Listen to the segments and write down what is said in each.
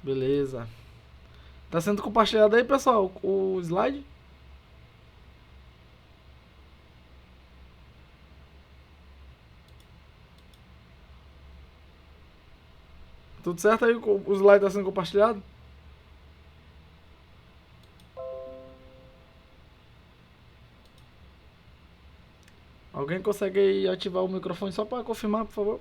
Beleza. Tá sendo compartilhado aí, pessoal, o slide? Tudo certo aí? O slide tá sendo compartilhado? Alguém consegue aí ativar o microfone só para confirmar, por favor?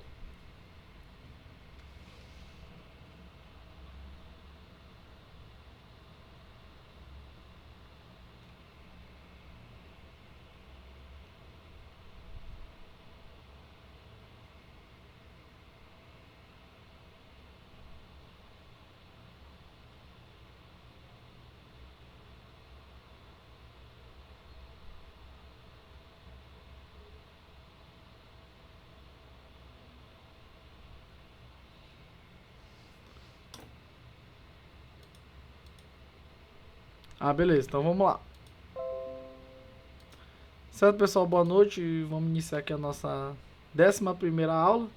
Ah, beleza. Então vamos lá. Certo, pessoal? Boa noite. Vamos iniciar aqui a nossa 11ª aula.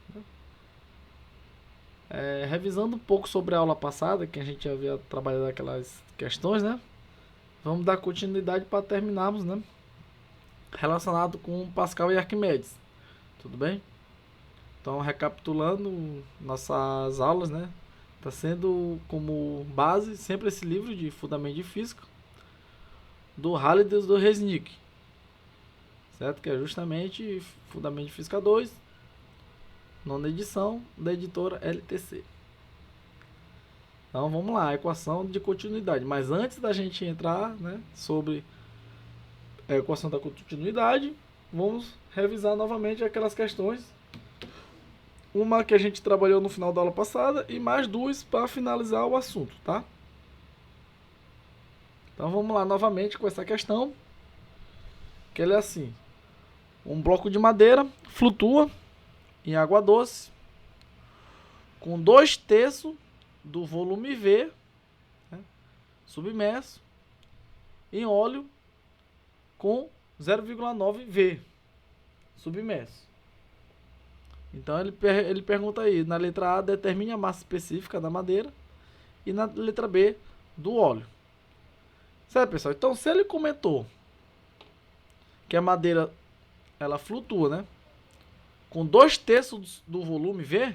Revisando um pouco sobre a aula passada, que a gente havia trabalhado aquelas questões, né? Vamos dar continuidade para terminarmos, né? Relacionado com Pascal e Arquimedes. Tudo bem? Então, recapitulando nossas aulas, né? Está sendo como base sempre esse livro de Fundamento de Física do Halides do Resnick, certo? Que é justamente Fundamento de Física 2, nona edição da editora LTC. Então vamos lá, a equação de continuidade. Mas antes da gente entrar, né, sobre a equação da continuidade, vamos revisar novamente aquelas questões. Uma que a gente trabalhou no final da aula passada e mais duas para finalizar o assunto, tá? Então vamos lá novamente com essa questão, que ela é assim: um bloco de madeira flutua em água doce com 2/3 do volume V, né, submerso em óleo com 0,9 V submerso. Então ele pergunta aí, na letra A, determine a massa específica da madeira e na letra B, do óleo. Certo, pessoal? Então, se ele comentou que a madeira ela flutua, né, com 2/3 do volume V,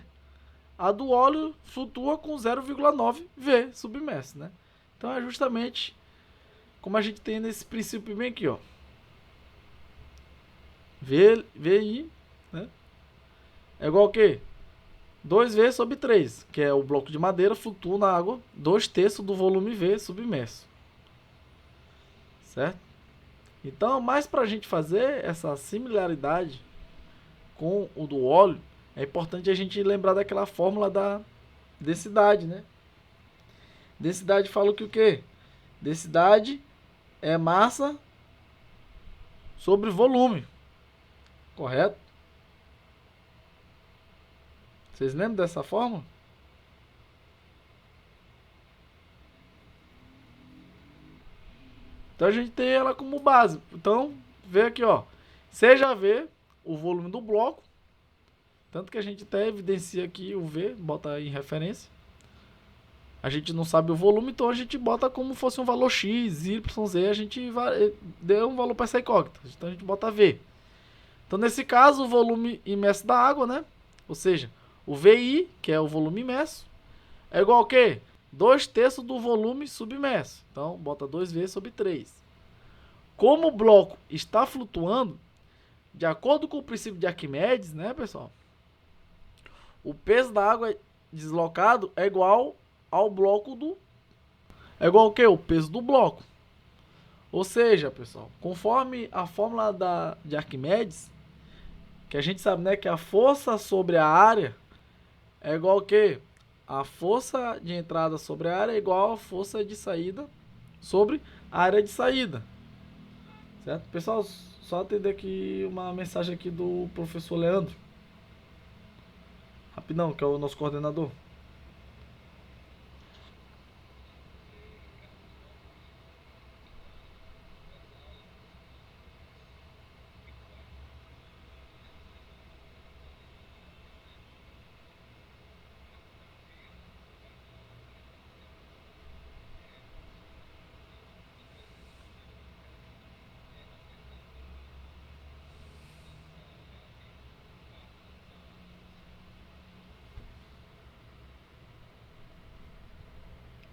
a do óleo flutua com 0,9 V submerso, né? Então é justamente como a gente tem nesse princípio bem aqui, ó. VI, né? É igual ao quê? 2V sobre 3, que é o bloco de madeira flutua na água 2/3 do volume V submerso. Certo? Então, mais para a gente fazer essa similaridade com o do óleo, é importante a gente lembrar daquela fórmula da densidade, né? Densidade fala que o quê? Densidade é massa sobre volume, correto? Vocês lembram dessa fórmula? Então a gente tem ela como base. Então, vê aqui, ó. Seja V o volume do bloco, tanto que a gente até evidencia aqui o V, bota em referência. A gente não sabe o volume, então a gente bota como fosse um valor X, Y, Z, a gente deu um valor para essa incógnita. Então a gente bota V. Então nesse caso, o volume imerso da água, né? Ou seja, o VI, que é o volume imerso, é igual ao quê? 2/3 do volume submerso. Então bota 2V sobre 3. Como o bloco está flutuando, de acordo com o princípio de Arquimedes, né, pessoal? O peso da água deslocado é igual ao bloco do... É igual ao quê? O peso do bloco. Ou seja, pessoal, conforme a fórmula de Arquimedes, que a gente sabe, né, que a força sobre a área é igual ao quê? A força de entrada sobre a área é igual à força de saída sobre a área de saída. Certo? Pessoal, só atender aqui uma mensagem aqui do professor Leandro. Rapidão, que é o nosso coordenador.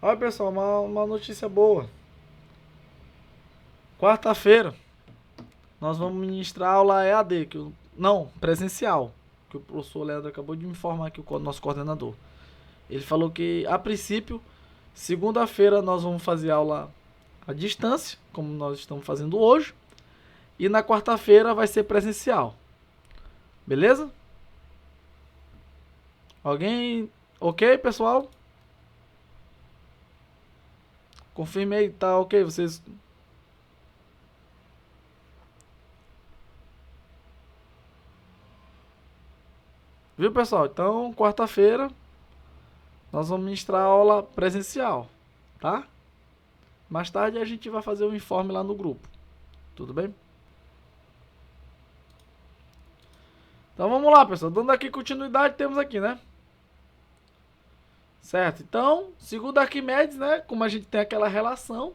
Olha, pessoal, uma notícia boa. Quarta-feira nós vamos ministrar aula EAD, não, presencial, que o professor Leandro acabou de me informar aqui, o nosso coordenador. Ele falou que, a princípio, segunda-feira nós vamos fazer aula à distância, como nós estamos fazendo hoje, e na quarta-feira vai ser presencial. Beleza? Alguém? Ok, pessoal? Confirme aí, tá ok? Vocês... Viu, pessoal? Então, quarta-feira, nós vamos ministrar aula presencial, tá? Mais tarde a gente vai fazer um informe lá no grupo. Tudo bem? Então vamos lá, pessoal. Dando aqui continuidade, temos aqui, né? Certo? Então, segundo Arquimedes, né? Como a gente tem aquela relação,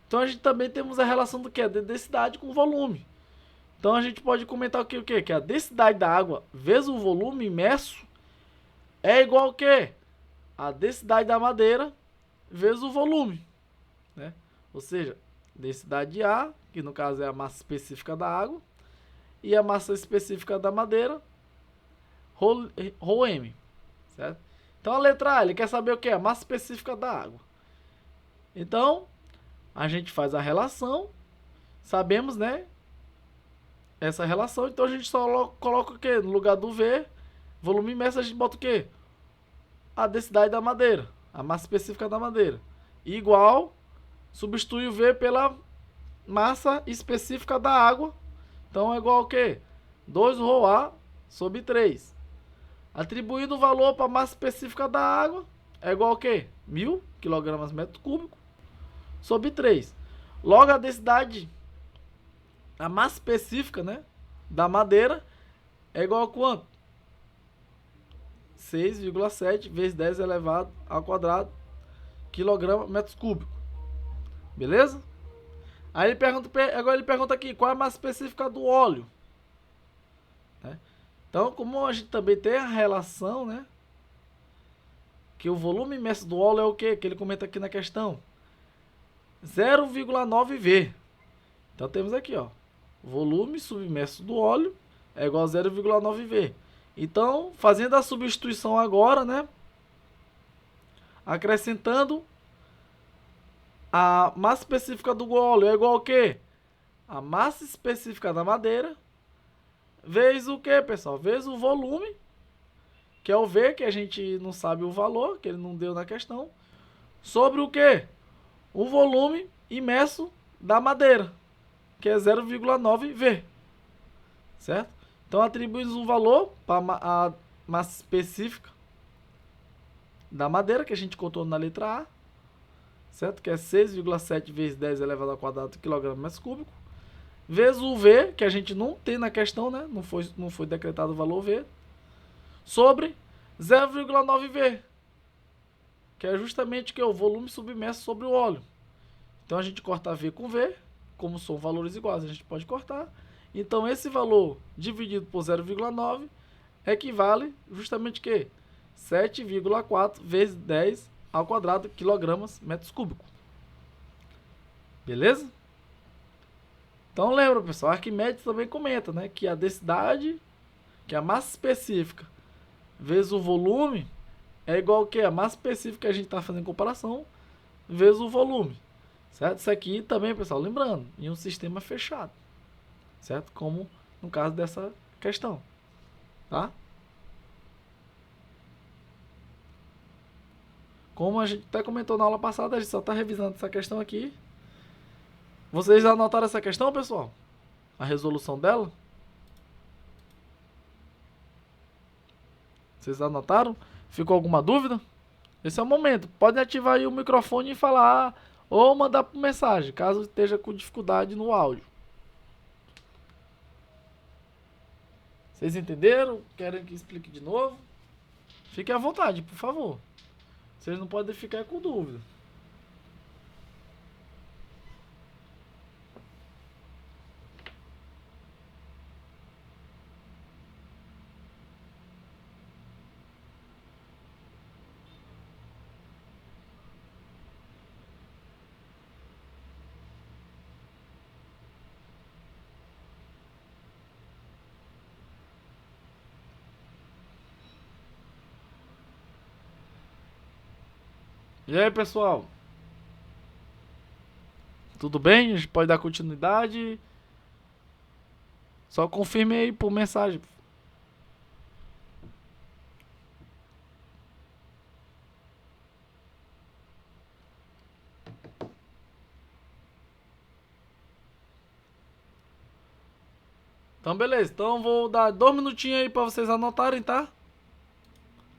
então a gente também temos a relação do que? A densidade com volume. Então a gente pode comentar o que? Que a densidade da água vezes o volume imerso é igual ao que? A densidade da madeira vezes o volume, né? Ou seja, densidade A, que no caso é a massa específica da água, e a massa específica da madeira, ρm, certo? Então a letra A, ele quer saber o que? A massa específica da água. Então, a gente faz a relação, sabemos, né? Essa relação, então a gente só coloca o que? No lugar do V, volume imerso, a gente bota o que? A densidade da madeira, a massa específica da madeira. Igual, substitui o V pela massa específica da água. Então é igual ao que? 2ρA sobre 3. Atribuindo o valor para a massa específica da água, é igual ao que? 1000 kg/m³ sobre 3. Logo a densidade, a massa específica, né, da madeira, é igual a quanto? 6,7 vezes 10 elevado ao quadrado kg/m³. Beleza? Aí ele pergunta, agora ele pergunta aqui, qual é a massa específica do óleo? Né? Então, como a gente também tem a relação, né? Que o volume imerso do óleo é o quê? Que ele comenta aqui na questão. 0,9 V. Então temos aqui, ó. Volume submerso do óleo é igual a 0,9 V. Então, fazendo a substituição agora, né? Acrescentando a massa específica do óleo é igual ao quê? A massa específica da madeira vezes o que, pessoal? Vezes o volume, que é o V, que a gente não sabe o valor, que ele não deu na questão, sobre o que? O volume imerso da madeira, que é 0,9 V. Certo? Então atribuímos um valor para a massa específica da madeira, que a gente contou na letra A, certo? Que é 6,7 vezes 10 elevado ao quadrado kg/m³, vezes o V, que a gente não tem na questão, né? Não foi decretado o valor V, sobre 0,9 V, que é justamente que é o volume submerso sobre o óleo. Então a gente corta V com V, como são valores iguais, a gente pode cortar. Então esse valor dividido por 0,9 equivale justamente que 7,4 vezes 10 ao quadrado kg/m³. Beleza? Então lembra, pessoal, Arquimedes também comenta, né, que a densidade, que é a massa específica vezes o volume é igual ao que? A massa específica que a gente está fazendo comparação vezes o volume. Certo? Isso aqui também, pessoal, lembrando, em um sistema fechado. Certo? Como no caso dessa questão. Tá? Como a gente até comentou na aula passada, a gente só está revisando essa questão aqui. Vocês anotaram essa questão, pessoal? A resolução dela? Vocês anotaram? Ficou alguma dúvida? Esse é o momento. Pode ativar aí o microfone e falar ou mandar por mensagem, caso esteja com dificuldade no áudio. Vocês entenderam? Querem que explique de novo? Fiquem à vontade, por favor. Vocês não podem ficar com dúvida. E aí, pessoal? Tudo bem? A gente pode dar continuidade? Só confirme aí por mensagem. Então, beleza. Então, vou dar 2 minutinhos aí pra vocês anotarem, tá?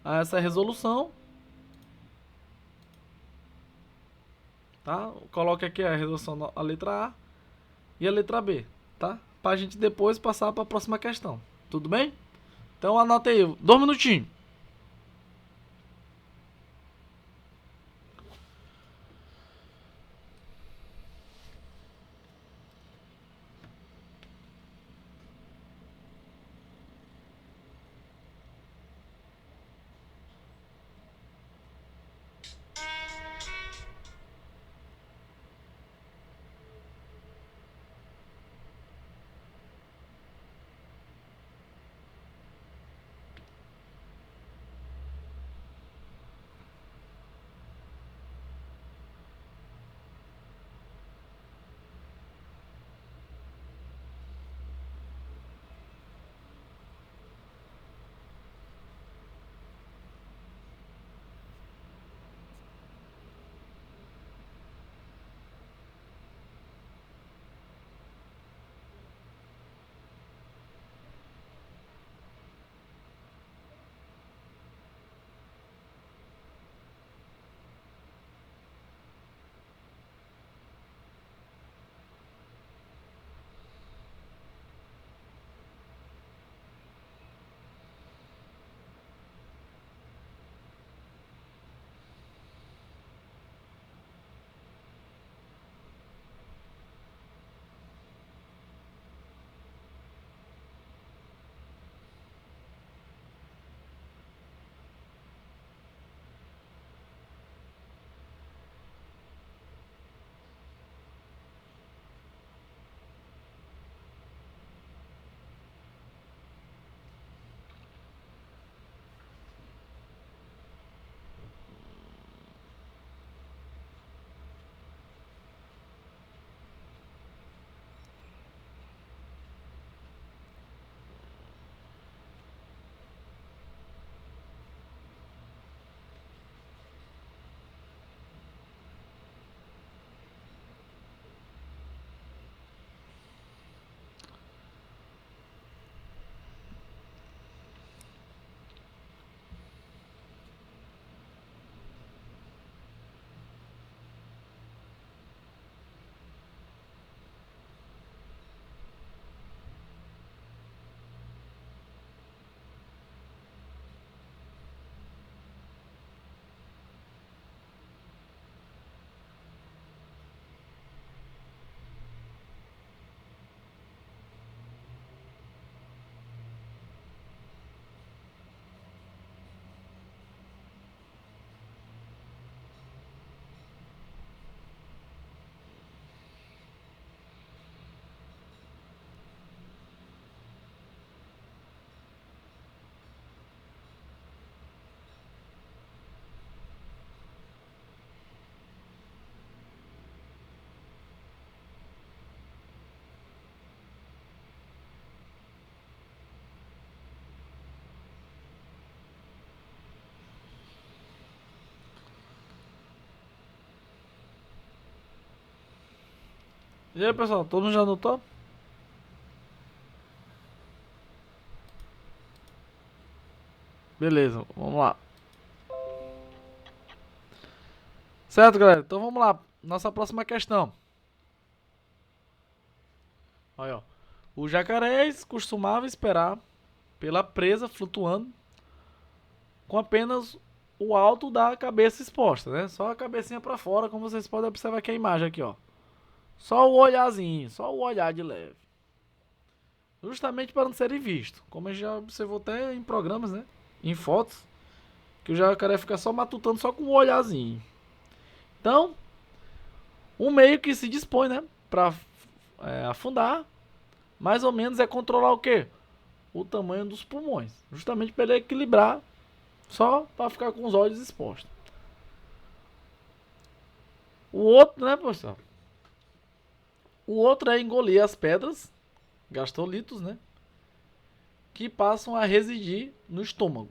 Essa é a resolução. Tá? Coloque aqui a resolução, a letra A e a letra B, tá? Pra gente depois passar pra próxima questão. Tudo bem? Então, anota aí. 2 minutinhos. E aí, pessoal? Todo mundo já anotou? Beleza, vamos lá. Certo, galera? Então vamos lá. Nossa próxima questão. Olha, ó. O jacarés costumava esperar pela presa flutuando com apenas o alto da cabeça exposta, né? Só a cabecinha pra fora, como vocês podem observar aqui a imagem aqui, ó. Só o olharzinho, só o olhar de leve. Justamente para não serem vistos. Como a gente já observou até em programas, né? Em fotos. Que o jacaré fica só matutando só com o olharzinho. Então, um meio que se dispõe, né? Pra afundar. Mais ou menos é controlar o quê? O tamanho dos pulmões. Justamente para ele equilibrar. Só para ficar com os olhos expostos. O outro, né, pessoal? O outro é engolir as pedras, gastrolitos, né? Que passam a residir no estômago.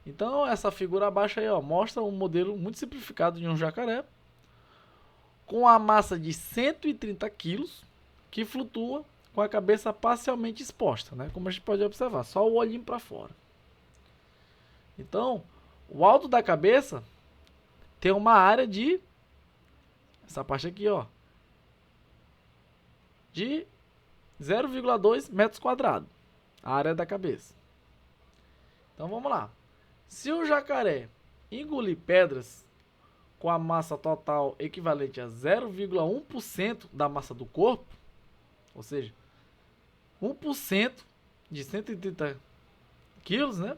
Então, essa figura abaixo aí, ó, mostra um modelo muito simplificado de um jacaré com a massa de 130 quilos que flutua com a cabeça parcialmente exposta, né? Como a gente pode observar, só o olhinho para fora. Então, o alto da cabeça tem uma área de, essa parte aqui, ó, de 0,2 metros quadrados, a área da cabeça. Então vamos lá. Se o jacaré engolir pedras com a massa total equivalente a 0,1% da massa do corpo, ou seja, 1% de 130 quilos, né?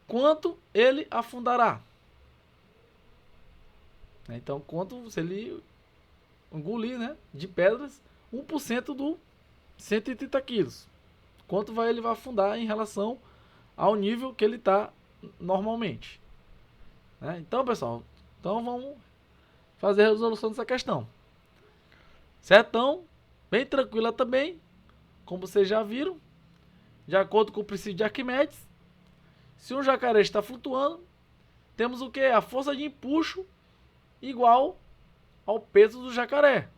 Quanto ele afundará? Então, quanto se ele engolir, né, de pedras, 1% do 130 quilos. Quanto ele vai afundar em relação ao nível que ele está normalmente. Né? Então, pessoal, vamos fazer a resolução dessa questão. Certo? Então, bem tranquila também, como vocês já viram, de acordo com o princípio de Arquimedes, se um jacaré está flutuando, temos o que? A força de empuxo igual ao peso do jacaré.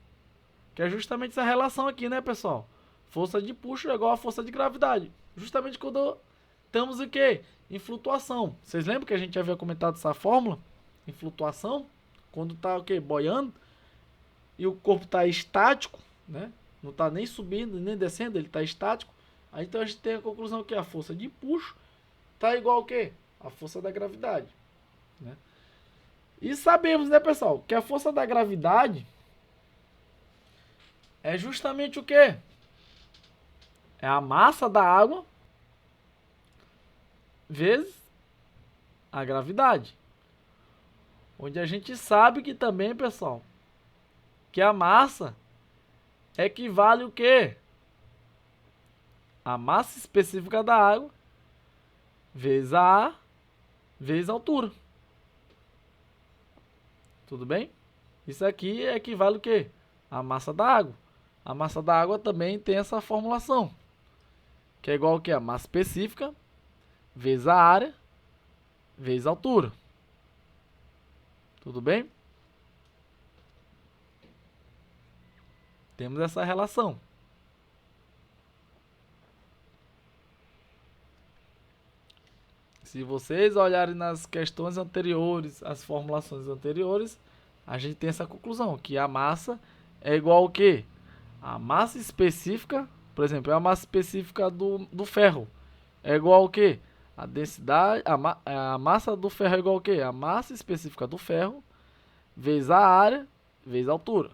Que é justamente essa relação aqui, né, pessoal? Força de empuxo é igual a força de gravidade. Justamente quando estamos o quê? Em flutuação. Vocês lembram que a gente havia comentado essa fórmula? Em flutuação, quando está o quê? Boiando, e o corpo está estático, né? Não está nem subindo, nem descendo, ele está estático. Aí então a gente tem a conclusão que a força de empuxo está igual ao quê? A força da gravidade. Né? E sabemos, né, pessoal, que a força da gravidade é justamente o quê? É a massa da água vezes a gravidade. Onde a gente sabe que também, pessoal, que a massa equivale o quê? A massa específica da água vezes a ar vezes a altura. Tudo bem? Isso aqui equivale o quê? A massa da água. A massa da água também tem essa formulação, que é igual ao que? A massa específica vezes a área vezes a altura. Tudo bem? Temos essa relação. Se vocês olharem nas questões anteriores, as formulações anteriores, a gente tem essa conclusão, que a massa é igual ao quê? A massa específica, por exemplo, é a massa específica do ferro. É igual ao quê? A densidade, a massa do ferro é igual ao quê? A massa específica do ferro vezes a área vezes a altura.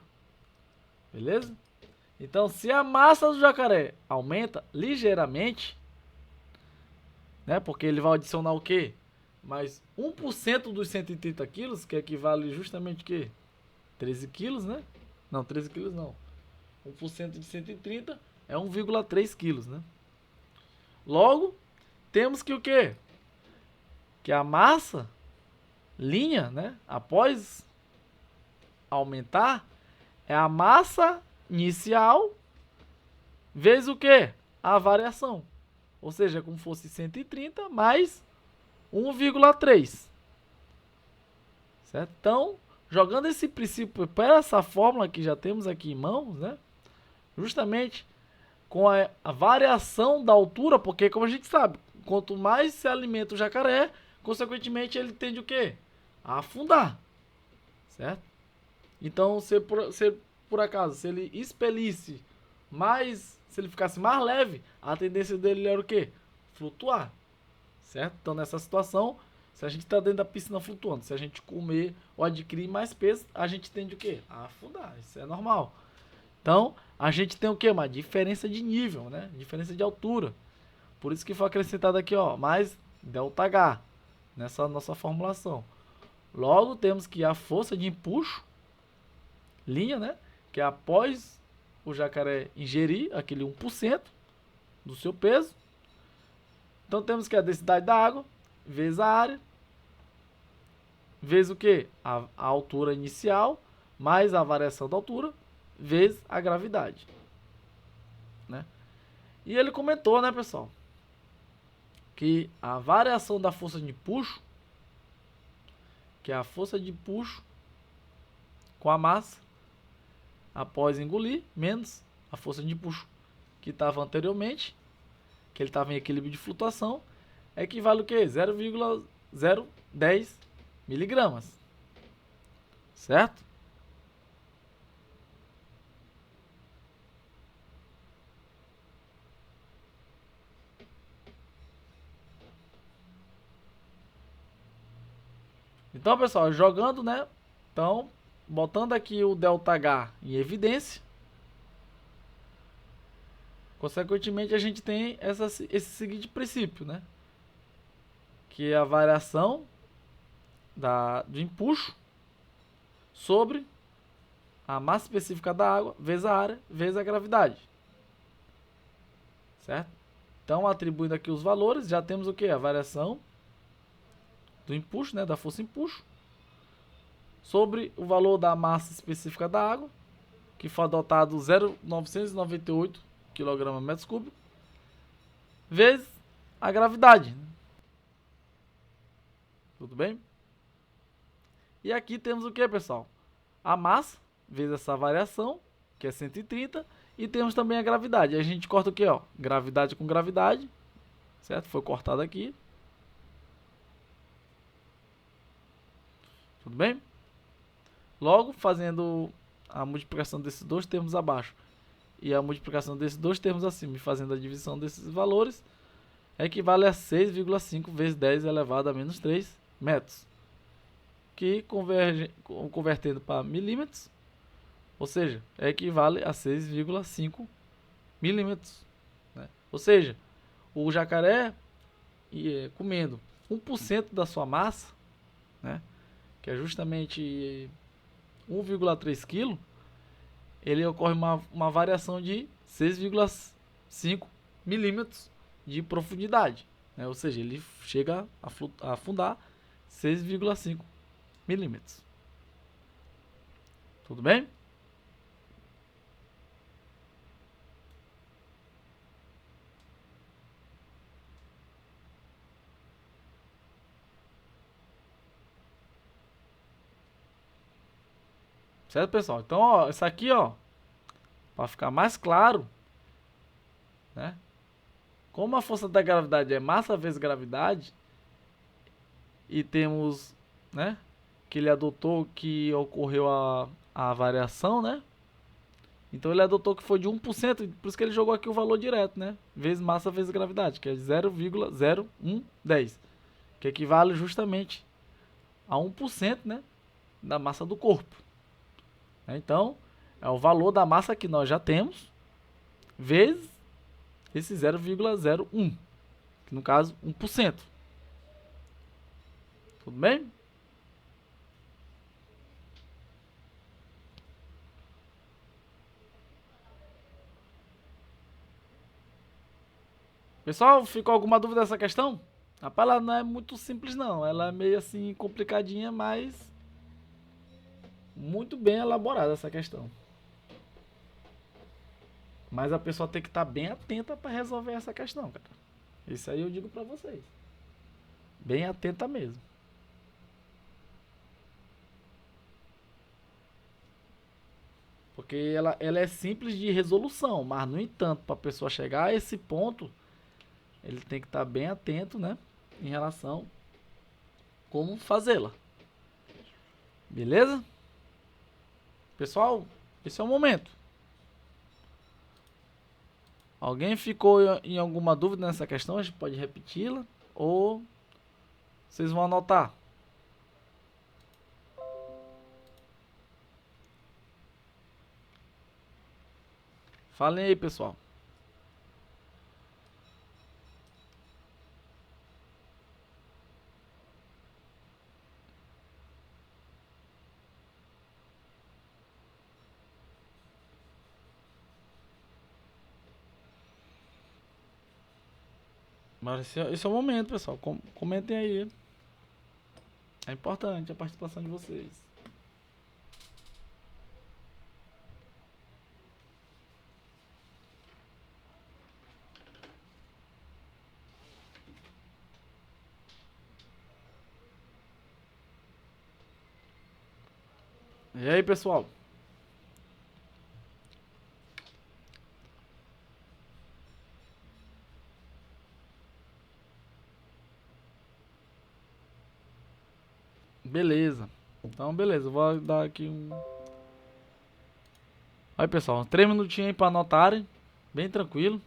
Beleza? Então, se a massa do jacaré aumenta ligeiramente, né, porque ele vai adicionar o quê? Mais 1% dos 130 quilos, que equivale justamente o quê? 13 quilos, né? Não, 13 quilos não. 1% de 130 é 1,3 quilos, né? Logo, temos que o quê? Que a massa linha, né, após aumentar, é a massa inicial vezes o quê? A variação. Ou seja, como fosse 130 mais 1,3. Certo? Então, jogando esse princípio para essa fórmula que já temos aqui em mãos, né? Justamente com a variação da altura, porque como a gente sabe, quanto mais se alimenta o jacaré, consequentemente ele tende o quê? A afundar. Certo? Então, se por acaso, se ele expelisse mais, se ele ficasse mais leve, a tendência dele era o quê? Flutuar. Certo? Então, nessa situação, se a gente está dentro da piscina flutuando, se a gente comer ou adquirir mais peso, a gente tende o quê? A afundar. Isso é normal. Então, a gente tem o quê? Uma diferença de nível, né? Diferença de altura. Por isso que foi acrescentado aqui, ó, mais ΔH nessa nossa formulação. Logo, temos que a força de empuxo, linha, né? Que é após o jacaré ingerir aquele 1% do seu peso. Então, temos que a densidade da água vezes a área vezes o quê? A altura inicial mais a variação da altura vezes a gravidade, né? E ele comentou, né, pessoal, que a variação da força de empuxo, que é a força de empuxo com a massa após engolir, menos a força de empuxo que estava anteriormente, que ele estava em equilíbrio de flutuação, equivale o quê? 0,010 miligramas, certo? Então, pessoal, jogando, né? Então, botando aqui o ΔH em evidência, consequentemente a gente tem esse seguinte princípio, né? Que é a variação do empuxo sobre a massa específica da água vezes a área vezes a gravidade, certo? Então, atribuindo aqui os valores, já temos o que? A variação do empuxo, né? Da força empuxo sobre o valor da massa específica da água, que foi adotado 0,998 kg/m3, vezes a gravidade. Tudo bem? E aqui temos o que, pessoal? A massa, vezes essa variação, que é 130, e temos também a gravidade. A gente corta o que, ó? Gravidade com gravidade, certo? Foi cortado aqui. Tudo bem? Logo, fazendo a multiplicação desses dois termos abaixo e a multiplicação desses dois termos acima e fazendo a divisão desses valores, equivale a 6,5 vezes 10 elevado a menos 3 metros, que convertendo para milímetros, ou seja, equivale a 6,5 milímetros, né? Ou seja, o jacaré comendo 1% da sua massa, né, que é justamente 1,3 kg, ele ocorre uma variação de 6,5 milímetros de profundidade, né? Ou seja, ele chega a afundar 6,5 milímetros. Tudo bem? Certo, pessoal? Então, ó, isso aqui, ó, para ficar mais claro, né? Como a força da gravidade é massa vezes gravidade, e temos, né, que ele adotou que ocorreu a variação, né? Então ele adotou que foi de 1%, por isso que ele jogou aqui o valor direto, né? Vezes massa vezes gravidade, que é 0,0110, que equivale justamente a 1%, né, da massa do corpo. Então, é o valor da massa que nós já temos, vezes esse 0,01, que no caso 1%. Tudo bem? Pessoal, ficou alguma dúvida dessa questão? Rapaz, ela não é muito simples não, ela é meio assim complicadinha, mas muito bem elaborada essa questão. Mas a pessoa tem que estar bem atenta para resolver essa questão, cara. Isso aí eu digo para vocês. Bem atenta mesmo. Porque ela é simples de resolução, mas no entanto, para a pessoa chegar a esse ponto, ele tem que estar bem atento, né, em relação a como fazê-la. Beleza? Pessoal, esse é o momento. Alguém ficou em alguma dúvida nessa questão? A gente pode repeti-la ou vocês vão anotar. Falem aí, pessoal. Mas esse é o momento, pessoal. Comentem aí. É importante a participação de vocês. E aí, pessoal? Beleza. Então, beleza. Eu vou dar aqui um... Aí, pessoal. 3 minutinhos aí pra anotarem. Bem tranquilo.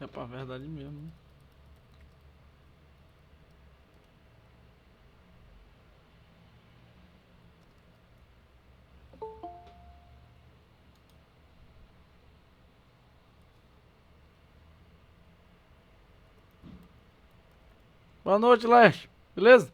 É pra verdade mesmo, né? Boa noite, Leste. Beleza?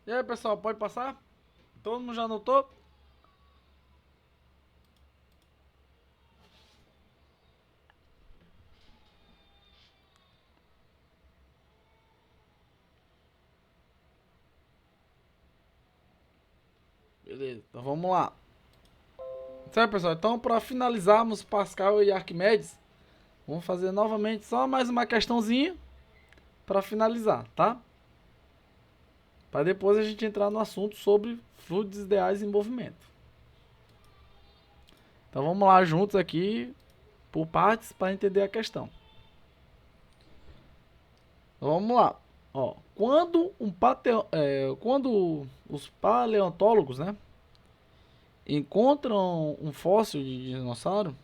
E aí, pessoal, pode passar? Todo mundo já anotou? Beleza, então vamos lá. Certo, pessoal? Então, para finalizarmos Pascal e Arquimedes, vamos fazer novamente só mais uma questãozinha para finalizar, tá? Para depois a gente entrar no assunto sobre fluidos ideais em movimento. Então vamos lá juntos aqui por partes para entender a questão. Então, vamos lá. Ó, quando os paleontólogos, né, encontram um fóssil de dinossauro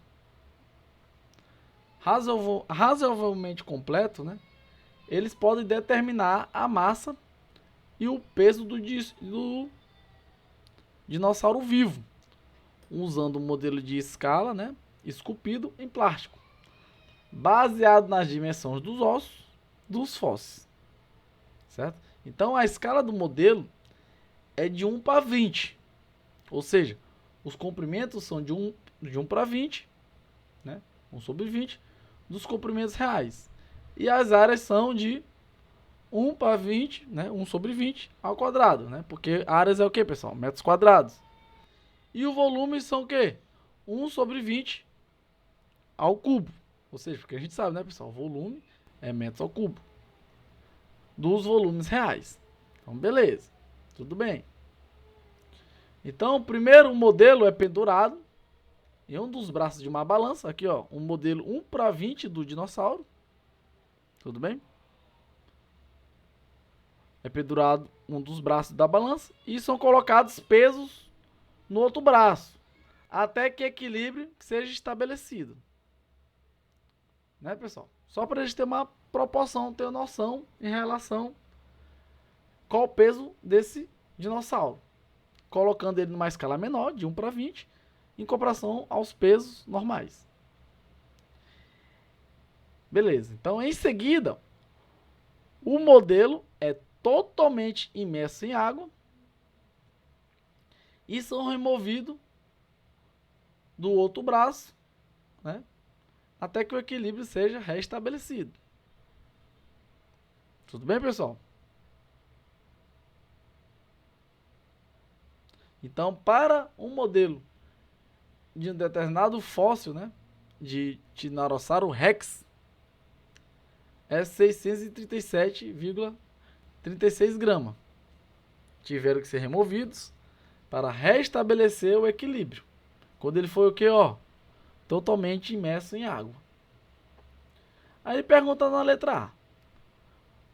razoavelmente completo, né, eles podem determinar a massa e o peso do dinossauro vivo, usando um modelo de escala, né, esculpido em plástico, baseado nas dimensões dos ossos dos fósseis, certo? Então a escala do modelo é de 1 para 20, ou seja, os comprimentos são de 1 para 20, né, 1 sobre 20 dos comprimentos reais, e as áreas são de 1 para 20, né, 1 sobre 20 ao quadrado, né, porque áreas é o que, pessoal? Metros quadrados. E o volume são o quê? 1 sobre 20 ao cubo. Ou seja, porque a gente sabe, né, pessoal? O volume é metros ao cubo dos volumes reais. Então, beleza. Tudo bem. Então, primeiro o modelo é pendurado em um dos braços de uma balança. Aqui, ó, um modelo 1 para 20 do dinossauro. Tudo bem? É pendurado um dos braços da balança e são colocados pesos no outro braço, até que equilíbrio seja estabelecido. Né, pessoal? Só para a gente ter uma proporção, ter uma noção em relação qual o peso desse dinossauro. Colocando ele numa escala menor, de 1 para 20, em comparação aos pesos normais. Beleza. Então, em seguida, o modelo é totalmente imerso em água e são removidos do outro braço, né, até que o equilíbrio seja restabelecido. Tudo bem, pessoal? Então, para um modelo de um determinado fóssil, né, de Tiranossauro Rex, é 637,36 gramas. Tiveram que ser removidos para restabelecer o equilíbrio. Quando ele foi o que, ó, totalmente imerso em água. Aí ele pergunta na letra A: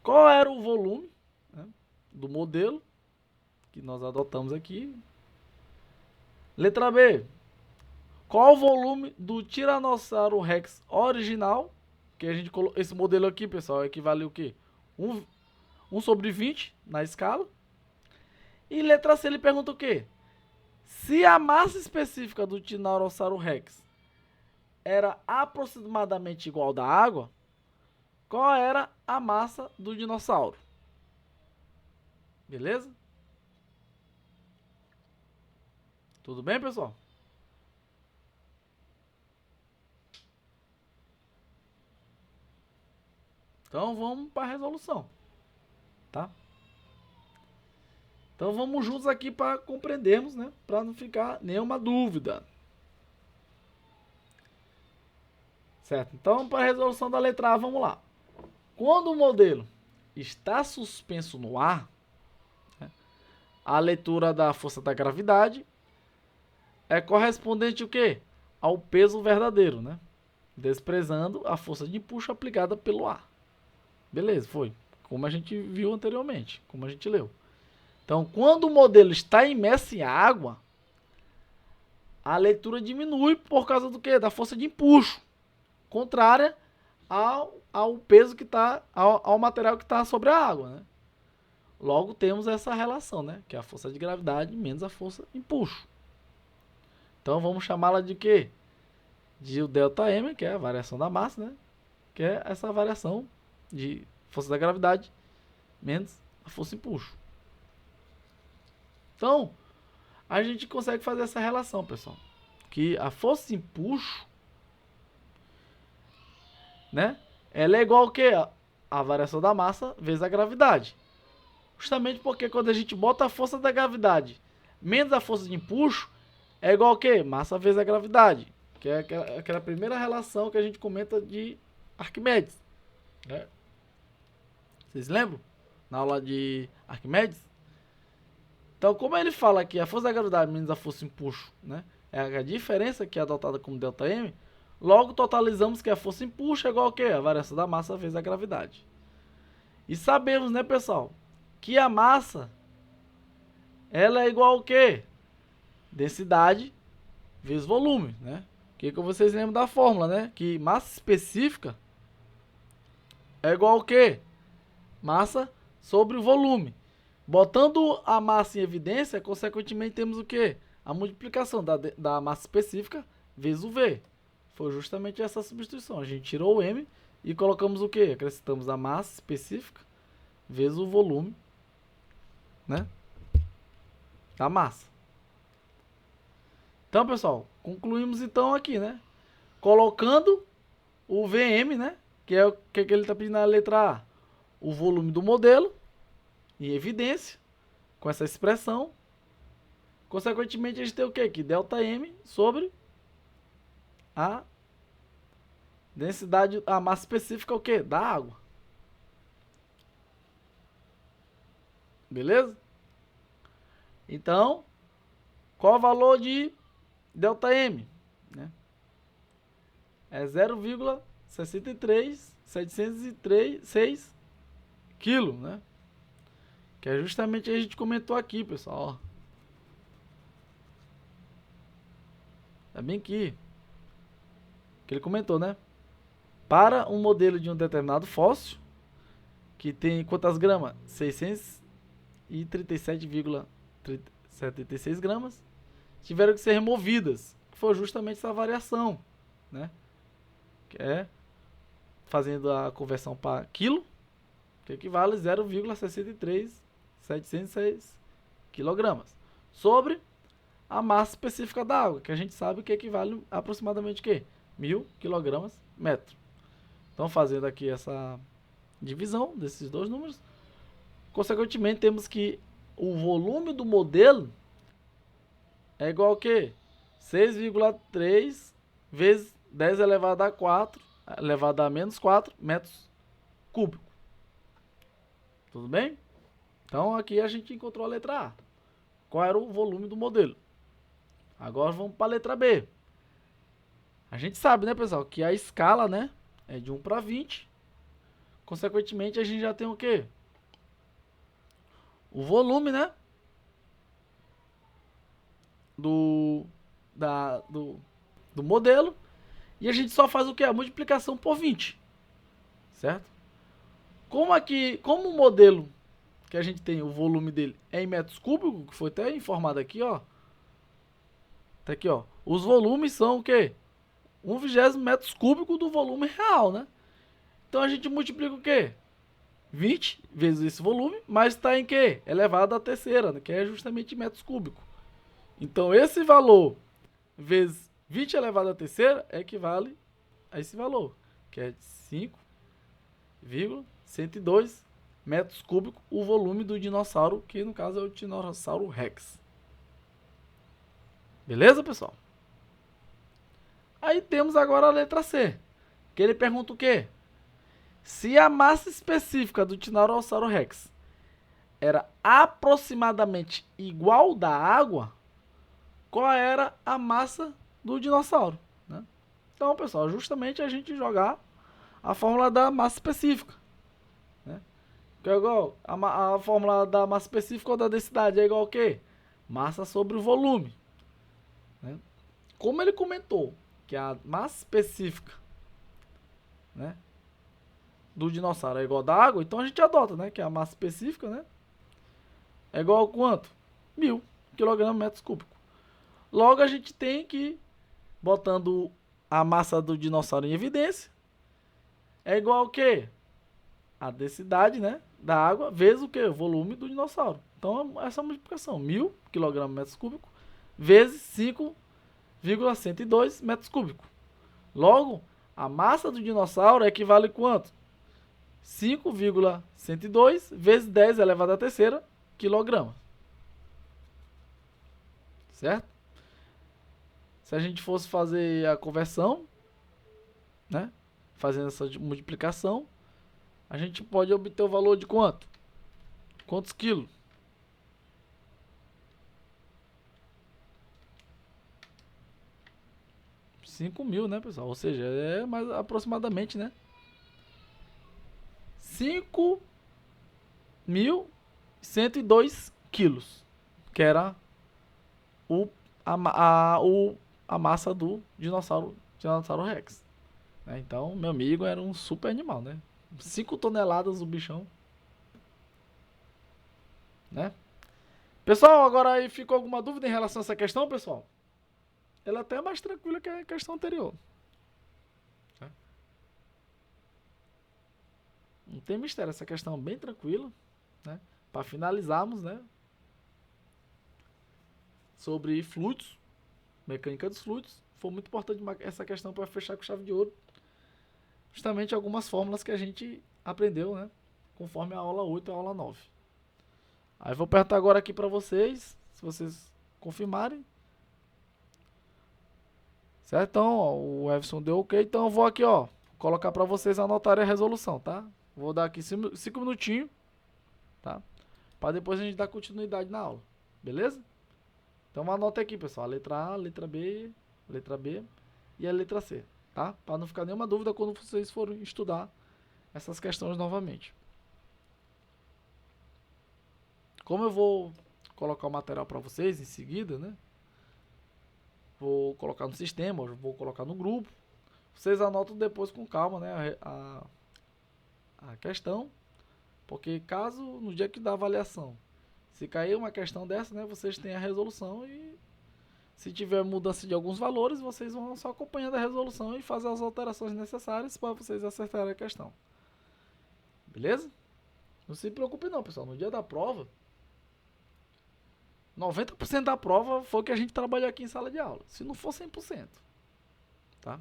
qual era o volume, né, do modelo que nós adotamos aqui? Letra B: qual o volume do Tiranossauro Rex original? Que a gente colocou esse modelo aqui, pessoal, equivale o quê? 1 sobre 20 na escala. E letra C, ele pergunta o quê? Se a massa específica do Tiranossauro Rex era aproximadamente igual à da água, qual era a massa do dinossauro? Beleza? Tudo bem, pessoal? Então vamos para a resolução, tá? Então vamos juntos aqui para compreendermos, né? Para não ficar nenhuma dúvida. Certo? Então, para a resolução da letra A, vamos lá. Quando o modelo está suspenso no ar, né, a leitura da força da gravidade é correspondente o quê? Ao peso verdadeiro, né? Desprezando a força de empuxo aplicada pelo ar. Beleza, foi. Como a gente viu anteriormente, como a gente leu. Então, quando o modelo está imerso em água, a leitura diminui por causa do quê? Da força de empuxo, contrária ao peso que está, ao material que está sobre a água, né? Logo temos essa relação, né? Que é a força de gravidade menos a força de empuxo. Então vamos chamá-la de quê? De o ΔM, que é a variação da massa, né? Que é essa variação de força da gravidade menos a força de empuxo. Então, a gente consegue fazer essa relação, pessoal. Que a força de empuxo, né? Ela é igual ao quê? A variação da massa vezes a gravidade. Justamente porque quando a gente bota a força da gravidade menos a força de empuxo, é igual ao quê? Massa vezes a gravidade. Que é aquela primeira relação que a gente comenta de Arquimedes, né? Vocês lembram? Na aula de Arquimedes? Então, como ele fala que a força da gravidade menos a força de empuxo, né, é a diferença que é adotada como ΔM, logo totalizamos que a força de empuxo é igual ao quê? A variação da massa vezes a gravidade. E sabemos, né, pessoal, que a massa, ela é igual ao quê? Densidade vezes volume, né? Que vocês lembram da fórmula, né? Que massa específica é igual ao quê? Massa sobre o volume. Botando a massa em evidência, consequentemente temos o quê? A multiplicação da massa específica vezes o V. Foi justamente essa substituição. A gente tirou o M e colocamos o quê? Acrescentamos a massa específica vezes o volume, né, da massa. Então, pessoal, concluímos então aqui, né? Colocando o VM, né? Que é o que ele está pedindo na letra A. O volume do modelo em evidência, com essa expressão. Consequentemente, a gente tem o quê? Que ΔM sobre a densidade, a massa específica, o quê? Da água. Beleza? Então, qual o valor de ΔM? Né? É 0,63706 kg, né? Que é justamente o que a gente comentou aqui, pessoal. Ó. Tá bem aqui. Que ele comentou, né? Para um modelo de um determinado fóssil, que tem quantas gramas? 637,76 gramas, tiveram que ser removidas. Que foi justamente essa variação, né? Que é fazendo a conversão para quilo, que equivale a 0,63706 quilogramas, sobre a massa específica da água, que a gente sabe que equivale a aproximadamente que 1000 kg metro. Então, fazendo aqui essa divisão desses dois números, consequentemente temos que o volume do modelo é igual a quê? 6,3 vezes 10 elevado a 4, elevado a menos 4 metros cúbicos. Tudo bem? Então, aqui a gente encontrou a letra A. Qual era o volume do modelo? Agora vamos para a letra B. A gente sabe, né, pessoal, que a escala, né, é de 1 para 20. Consequentemente, a gente já tem o quê? O volume, né, do modelo. E a gente só faz o quê? A multiplicação por 20. Certo? Como o modelo que a gente tem, o volume dele é em metros cúbicos, que foi até informado aqui, ó. Tá aqui, ó. Os volumes são o quê? 1/20 metros cúbicos do volume real, né? Então a gente multiplica o quê? 20 vezes esse volume, mas está em quê? Elevado à terceira, né? Que é justamente metros cúbicos. Então esse valor vezes 20 elevado à terceira equivale a esse valor, que é 5,102 metros cúbicos, o volume do dinossauro, que no caso é o Tiranossauro Rex. Beleza, pessoal? Aí temos agora a letra C, que ele pergunta o quê? Se a massa específica do Tiranossauro Rex era aproximadamente igual da água, qual era a massa do dinossauro? Né? Então, pessoal, justamente a gente jogar a fórmula da massa específica. Né? Que é igual a fórmula da massa específica ou da densidade é igual ao quê? Massa sobre o volume. Né? Como ele comentou que a massa específica, né, do dinossauro é igual da água, então a gente adota, né, que a massa específica, né, é igual a quanto? 1000 kg metros cúbicos. Logo a gente tem que, botando a massa do dinossauro em evidência, é igual ao quê? a densidade, né, da água vezes o que? O volume do dinossauro. Então, essa multiplicação, 1000 kg/m3 vezes 5,102 metros cúbicos. Logo, a massa do dinossauro equivale a quanto? 5,102 vezes 10 elevado à terceira quilograma. Certo? Se a gente fosse fazer a conversão, né, fazendo essa multiplicação, a gente pode obter o valor de quanto? Quantos quilos? 5.000, né, pessoal? Ou seja, é mais aproximadamente, né? 5.102 quilos, que era o, a massa do dinossauro Rex. Né? Então, meu amigo era um super animal, né? 5 toneladas o bichão. Né? Pessoal, agora aí ficou alguma dúvida em relação a essa questão, pessoal? Ela até é mais tranquila que a questão anterior. Não tem mistério, essa questão é bem tranquila, né? Para finalizarmos, né? Sobre fluidos, mecânica dos fluidos, foi muito importante essa questão para fechar com chave de ouro. Justamente algumas fórmulas que a gente aprendeu, né? Conforme a aula 8 e a aula 9. Aí vou perguntar agora aqui para vocês, se vocês confirmarem. Certo? Então, ó, o Everson deu ok. Então eu vou aqui, ó, colocar para vocês anotarem a resolução, tá? Vou dar aqui 5 minutinhos, tá? Para depois a gente dar continuidade na aula. Beleza? Então anota aqui, pessoal. A letra A, a letra B e a letra C, tá? Para não ficar nenhuma dúvida quando vocês forem estudar essas questões novamente. Como eu vou colocar o material para vocês em seguida, né? Vou colocar no sistema, vou colocar no grupo. Vocês anotam depois com calma, né? A questão, porque caso no dia que dá a avaliação, se cair uma questão dessa, né? Vocês têm a resolução e se tiver mudança de alguns valores, vocês vão só acompanhando a resolução e fazer as alterações necessárias para vocês acertarem a questão. Beleza? Não se preocupe não, pessoal. No dia da prova, 90% da prova foi o que a gente trabalhou aqui em sala de aula. Se não for 100%. Tá?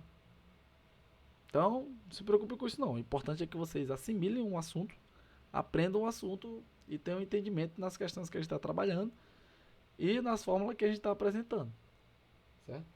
Então, não se preocupe com isso não. O importante é que vocês assimilem um assunto, aprendam um assunto e tenham um entendimento nas questões que a gente está trabalhando e nas fórmulas que a gente está apresentando. Certo?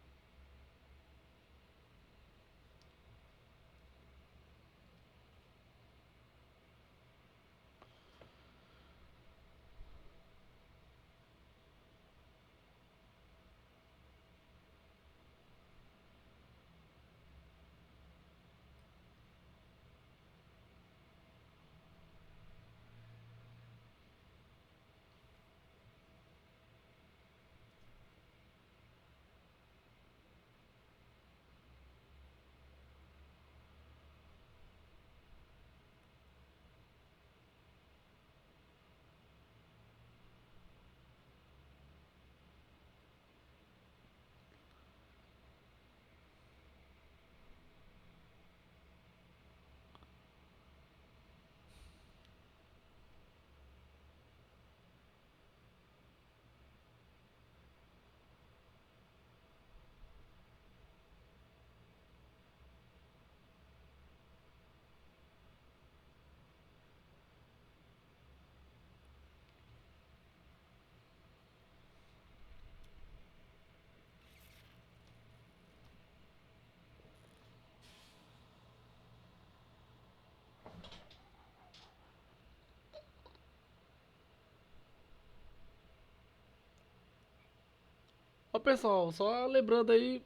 Ó, pessoal, só lembrando aí,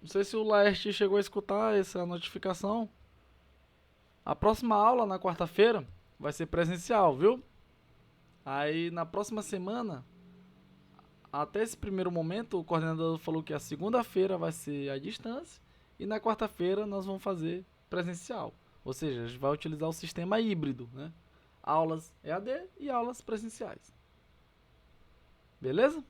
não sei se o Laerte chegou a escutar essa notificação. A próxima aula, na quarta-feira, vai ser presencial, viu? Aí, na próxima semana, até esse primeiro momento, o coordenador falou que a segunda-feira vai ser à distância e na quarta-feira nós vamos fazer presencial. Ou seja, a gente vai utilizar o sistema híbrido, né? Aulas EAD e aulas presenciais. Beleza?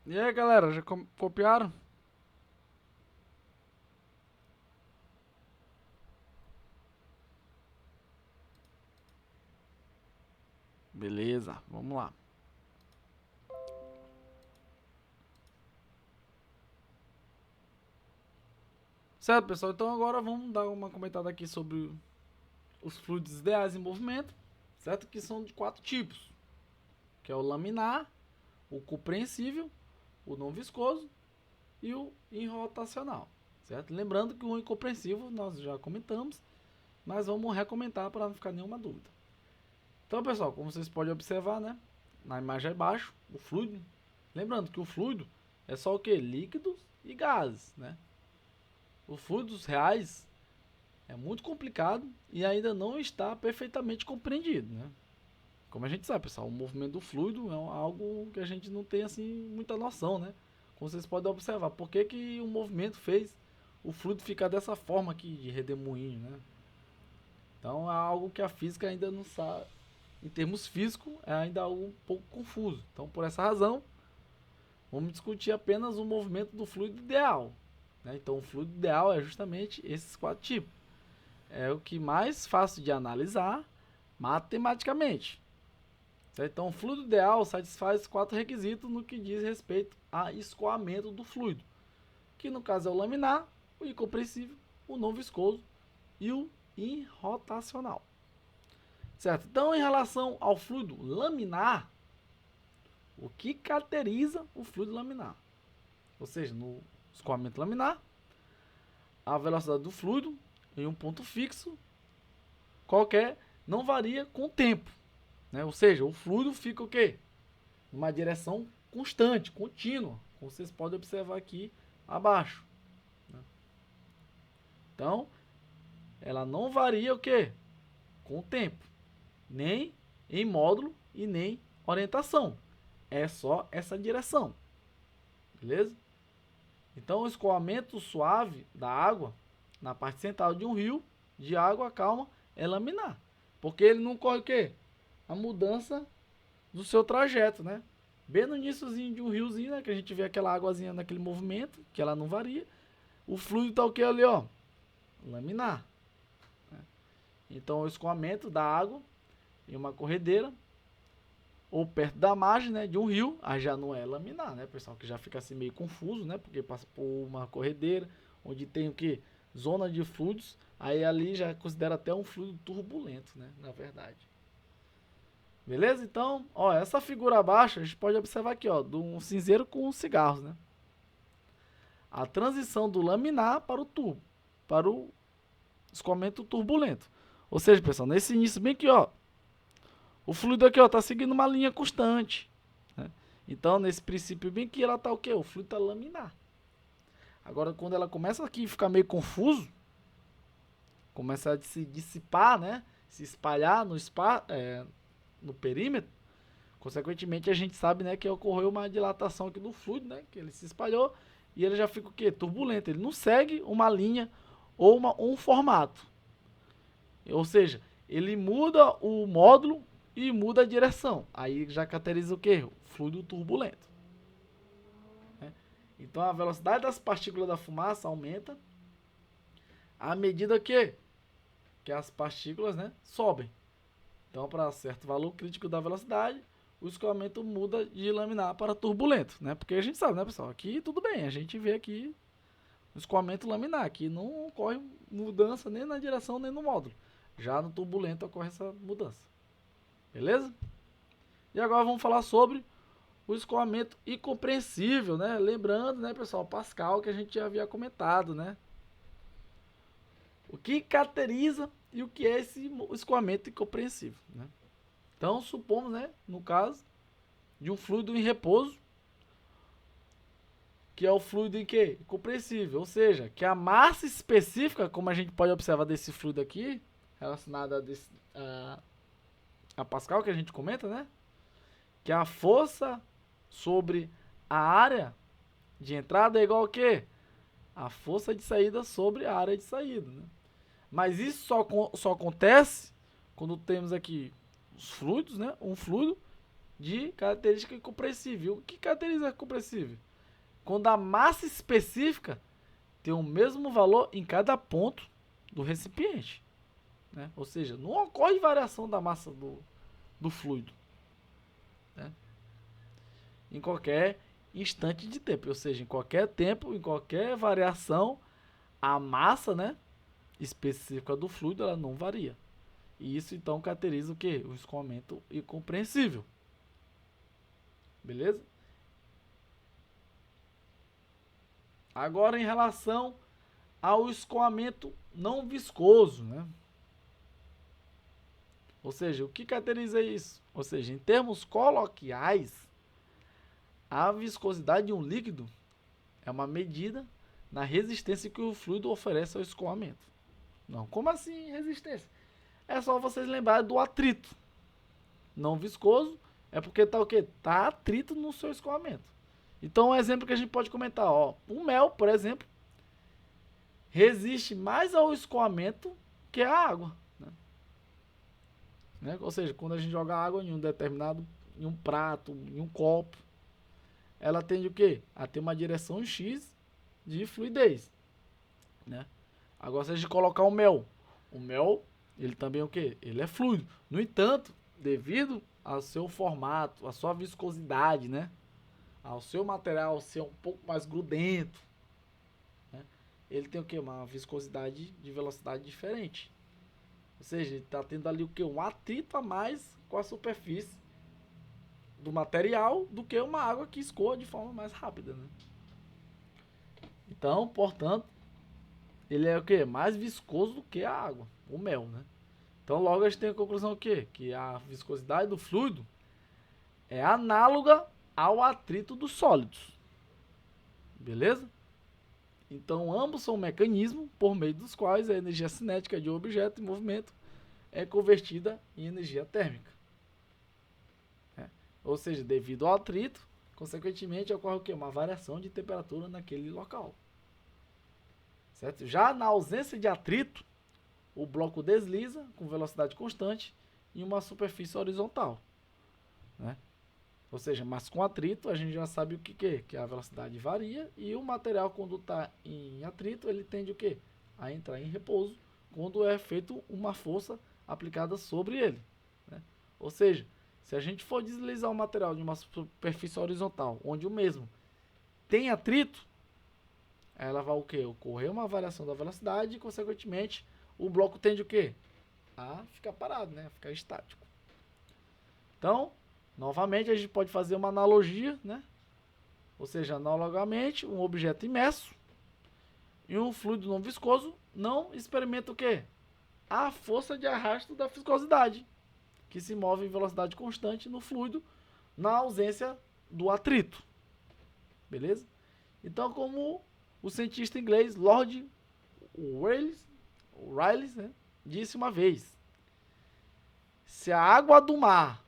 E aí, galera, já copiaram? Beleza, vamos lá. Certo, pessoal? Então agora vamos dar uma comentada aqui sobre os fluidos ideais em movimento, certo? Que são de 4 tipos, que é o laminar, o compreensível, o não viscoso e o irrotacional, certo? Lembrando que o incompreensível nós já comentamos, mas vamos recomendar para não ficar nenhuma dúvida. Então, pessoal, como vocês podem observar, né, na imagem abaixo, o fluido, lembrando que o fluido é só o que? Líquidos e gases, né? Os fluidos reais é muito complicado e ainda não está perfeitamente compreendido, né? Como a gente sabe, pessoal, o movimento do fluido é algo que a gente não tem assim muita noção, né? Como vocês podem observar, por que, que o movimento fez o fluido ficar dessa forma aqui de redemoinho, né? Então é algo que a física ainda não sabe, em termos físicos, é ainda algo um pouco confuso. Então, por essa razão, vamos discutir apenas o movimento do fluido ideal, né? Então, o fluido ideal é justamente esses 4 tipos. É o que mais fácil de analisar matematicamente. Certo? Então, o fluido ideal satisfaz 4 requisitos no que diz respeito a escoamento do fluido, que no caso é o laminar, o incompressível, o não viscoso e o irrotacional. Certo? Então, em relação ao fluido laminar, o que caracteriza o fluido laminar? Ou seja, no escoamento laminar, a velocidade do fluido em um ponto fixo, qualquer, não varia com o tempo, né? Ou seja, o fluido fica o quê? Numa direção constante, contínua, como vocês podem observar aqui abaixo, né? Então, ela não varia o quê? Com o tempo, nem em módulo e nem orientação. É só essa direção, beleza? Então, o escoamento suave da água na parte central de um rio de água calma é laminar, porque ele não corre o quê? A mudança do seu trajeto, né? Bem no iníciozinho de um riozinho, né, que a gente vê aquela águazinha naquele movimento, que ela não varia, o fluido tá o que ali, ó? Laminar. Então, o escoamento da água em uma corredeira ou perto da margem, né, de um rio, aí já não é laminar, né, pessoal, que já fica assim meio confuso, né, porque passa por uma corredeira onde tem o que? Zona de fluidos, aí ali já considera até um fluido turbulento, né, na verdade. Beleza? Então, ó, essa figura abaixo, a gente pode observar aqui, ó, de um cinzeiro com cigarros, né? A transição do laminar para o turbo, para o escoamento turbulento. Ou seja, pessoal, nesse início bem aqui, ó, o fluido aqui, ó, tá seguindo uma linha constante, né? Então, nesse princípio bem aqui, ela tá o quê? O fluido tá laminar. Agora, quando ela começa aqui a ficar meio confuso, começa a se dissipar, né? Se espalhar no perímetro, consequentemente a gente sabe, né, que ocorreu uma dilatação aqui do fluido, né? Que ele se espalhou e ele já fica o quê? Turbulento. Ele não segue uma linha ou um formato. Ou seja, ele muda o módulo e muda a direção. Aí já caracteriza o quê? O fluido turbulento. Então a velocidade das partículas da fumaça aumenta à medida que as partículas, né, sobem. Então, para certo valor crítico da velocidade, o escoamento muda de laminar para turbulento, né? Porque a gente sabe, né, pessoal? Aqui tudo bem, a gente vê aqui o escoamento laminar, aqui não ocorre mudança nem na direção nem no módulo. Já no turbulento ocorre essa mudança. Beleza? E agora vamos falar sobre o escoamento incompreensível, né? Lembrando, né, pessoal, Pascal, que a gente já havia comentado, né? O que caracteriza e o que é esse escoamento incompreensível, né? Então, supomos, né, no caso de um fluido em repouso, que é o fluido em que? Incompreensível, ou seja, que a massa específica, como a gente pode observar desse fluido aqui, relacionada a Pascal, que a gente comenta, né? Que a força sobre a área de entrada é igual a quê? A força de saída sobre a área de saída, né? Mas isso só acontece quando temos aqui os fluidos, né? Um fluido de característica incompreensível. O que caracteriza incompreensível? Quando a massa específica tem o mesmo valor em cada ponto do recipiente, né? Ou seja, não ocorre variação da massa do fluido, né? Em qualquer instante de tempo, ou seja, em qualquer tempo, em qualquer variação, a massa, né, específica do fluido ela não varia. E isso então caracteriza o que? O escoamento incompreensível. Beleza? Agora em relação ao escoamento não viscoso, né? Ou seja, o que caracteriza isso? Ou seja, em termos coloquiais, a viscosidade de um líquido é uma medida na resistência que o fluido oferece ao escoamento. Não, como assim resistência? É só vocês lembrarem do atrito. Não viscoso é porque tá o quê? Tá atrito no seu escoamento. Então, um exemplo que a gente pode comentar, ó, o mel, por exemplo, resiste mais ao escoamento que a água, né? Ou seja, quando a gente joga água em um prato, em um copo, ela tende o quê? A ter uma direção X de fluidez, né? Agora, se a gente colocar o mel, ele também é o quê? Ele é fluido. No entanto, devido ao seu formato, à sua viscosidade, né? Ao seu material ser um pouco mais grudento, né? Ele tem o quê? Uma viscosidade de velocidade diferente. Ou seja, ele está tendo ali o quê? Um atrito a mais com a superfície do material do que uma água que escoa de forma mais rápida, né? Então, portanto, ele é o quê? Mais viscoso do que a água, o mel, né? Então, logo a gente tem a conclusão o quê? Que a viscosidade do fluido é análoga ao atrito dos sólidos. Beleza? Então, ambos são mecanismos por meio dos quais a energia cinética de um objeto em movimento é convertida em energia térmica. Ou seja, devido ao atrito, consequentemente ocorre o quê? Uma variação de temperatura naquele local. Certo? Já na ausência de atrito, o bloco desliza com velocidade constante em uma superfície horizontal, né? Ou seja, mas com atrito a gente já sabe o que é, que a velocidade varia e o material quando está em atrito ele tende o quê? A entrar em repouso quando é feita uma força aplicada sobre ele, né? Ou seja, se a gente for deslizar o material de uma superfície horizontal onde o mesmo tem atrito, ela vai o quê? Ocorrer uma variação da velocidade e consequentemente o bloco tende o quê? A ficar parado, né? A ficar estático. Então, novamente a gente pode fazer uma analogia, né? Ou seja, analogamente, um objeto imerso e um fluido não viscoso não experimenta o quê? A força de arrasto da viscosidade, que se move em velocidade constante no fluido na ausência do atrito. Beleza? Então, como o cientista inglês Lord Rayleigh, né, disse uma vez, se a água do mar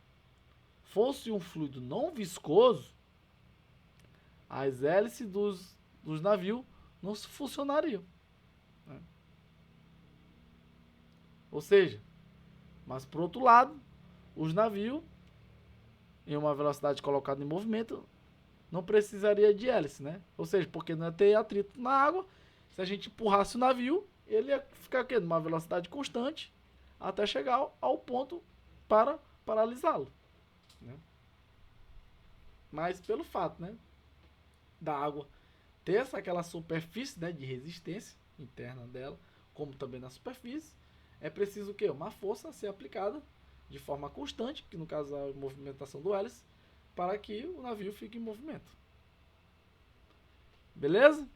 fosse um fluido não viscoso, as hélices dos navios não funcionariam, né? Ou seja, mas por outro lado, os navios, em uma velocidade colocada em movimento, não precisaria de hélice, né? Ou seja, porque não ia ter atrito na água, se a gente empurrasse o navio, ele ia ficar aqui, numa velocidade constante até chegar ao ponto para paralisá-lo, né? Mas pelo fato, né, da água ter aquela superfície, né, de resistência interna dela, como também na superfície, é preciso o quê? Uma força a ser aplicada de forma constante, que no caso é a movimentação do hélice, para que o navio fique em movimento. Beleza?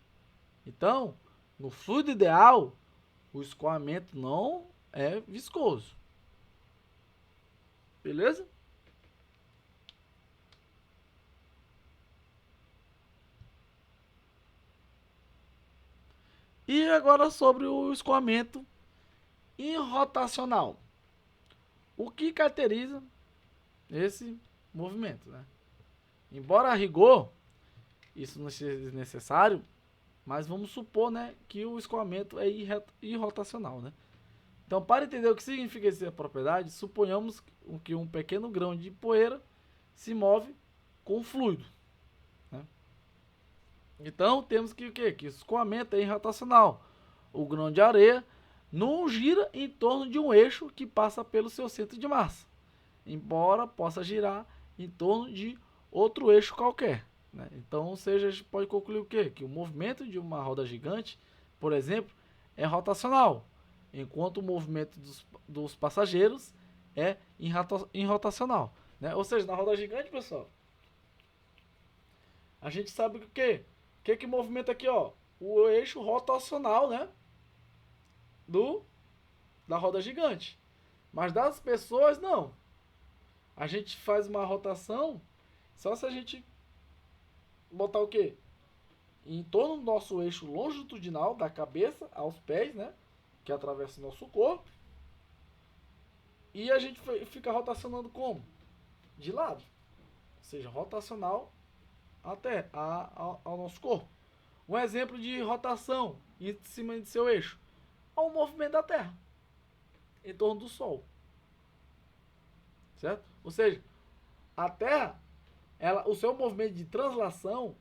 Então, no fluido ideal, o escoamento não é viscoso. Beleza? E agora sobre o escoamento irrotacional. O que caracteriza esse movimento, né? Embora a rigor isso não seja necessário, mas vamos supor, né, que o escoamento é irrotacional, né? Então, para entender o que significa essa propriedade, suponhamos que um pequeno grão de poeira se move com o fluido, né? Então, temos que o quê? Que o escoamento é irrotacional. O grão de areia não gira em torno de um eixo que passa pelo seu centro de massa, embora possa girar em torno de outro eixo qualquer, né? Então, ou seja, a gente pode concluir o quê? Que o movimento de uma roda gigante, por exemplo, é rotacional, enquanto o movimento dos passageiros é irrotacional, né? Ou seja, na roda gigante, pessoal, a gente sabe o quê? O que movimenta aqui, ó? O eixo rotacional, né? Da roda gigante. Mas das pessoas, não. A gente faz uma rotação só se a gente botar o quê? Em torno do nosso eixo longitudinal, da cabeça aos pés, né? Que atravessa o nosso corpo. E a gente fica rotacionando como? De lado. Ou seja, rotacional até ao nosso corpo. Um exemplo de rotação em cima de seu eixo é o movimento da Terra em torno do Sol. Certo? Ou seja, a Terra, o seu movimento de translação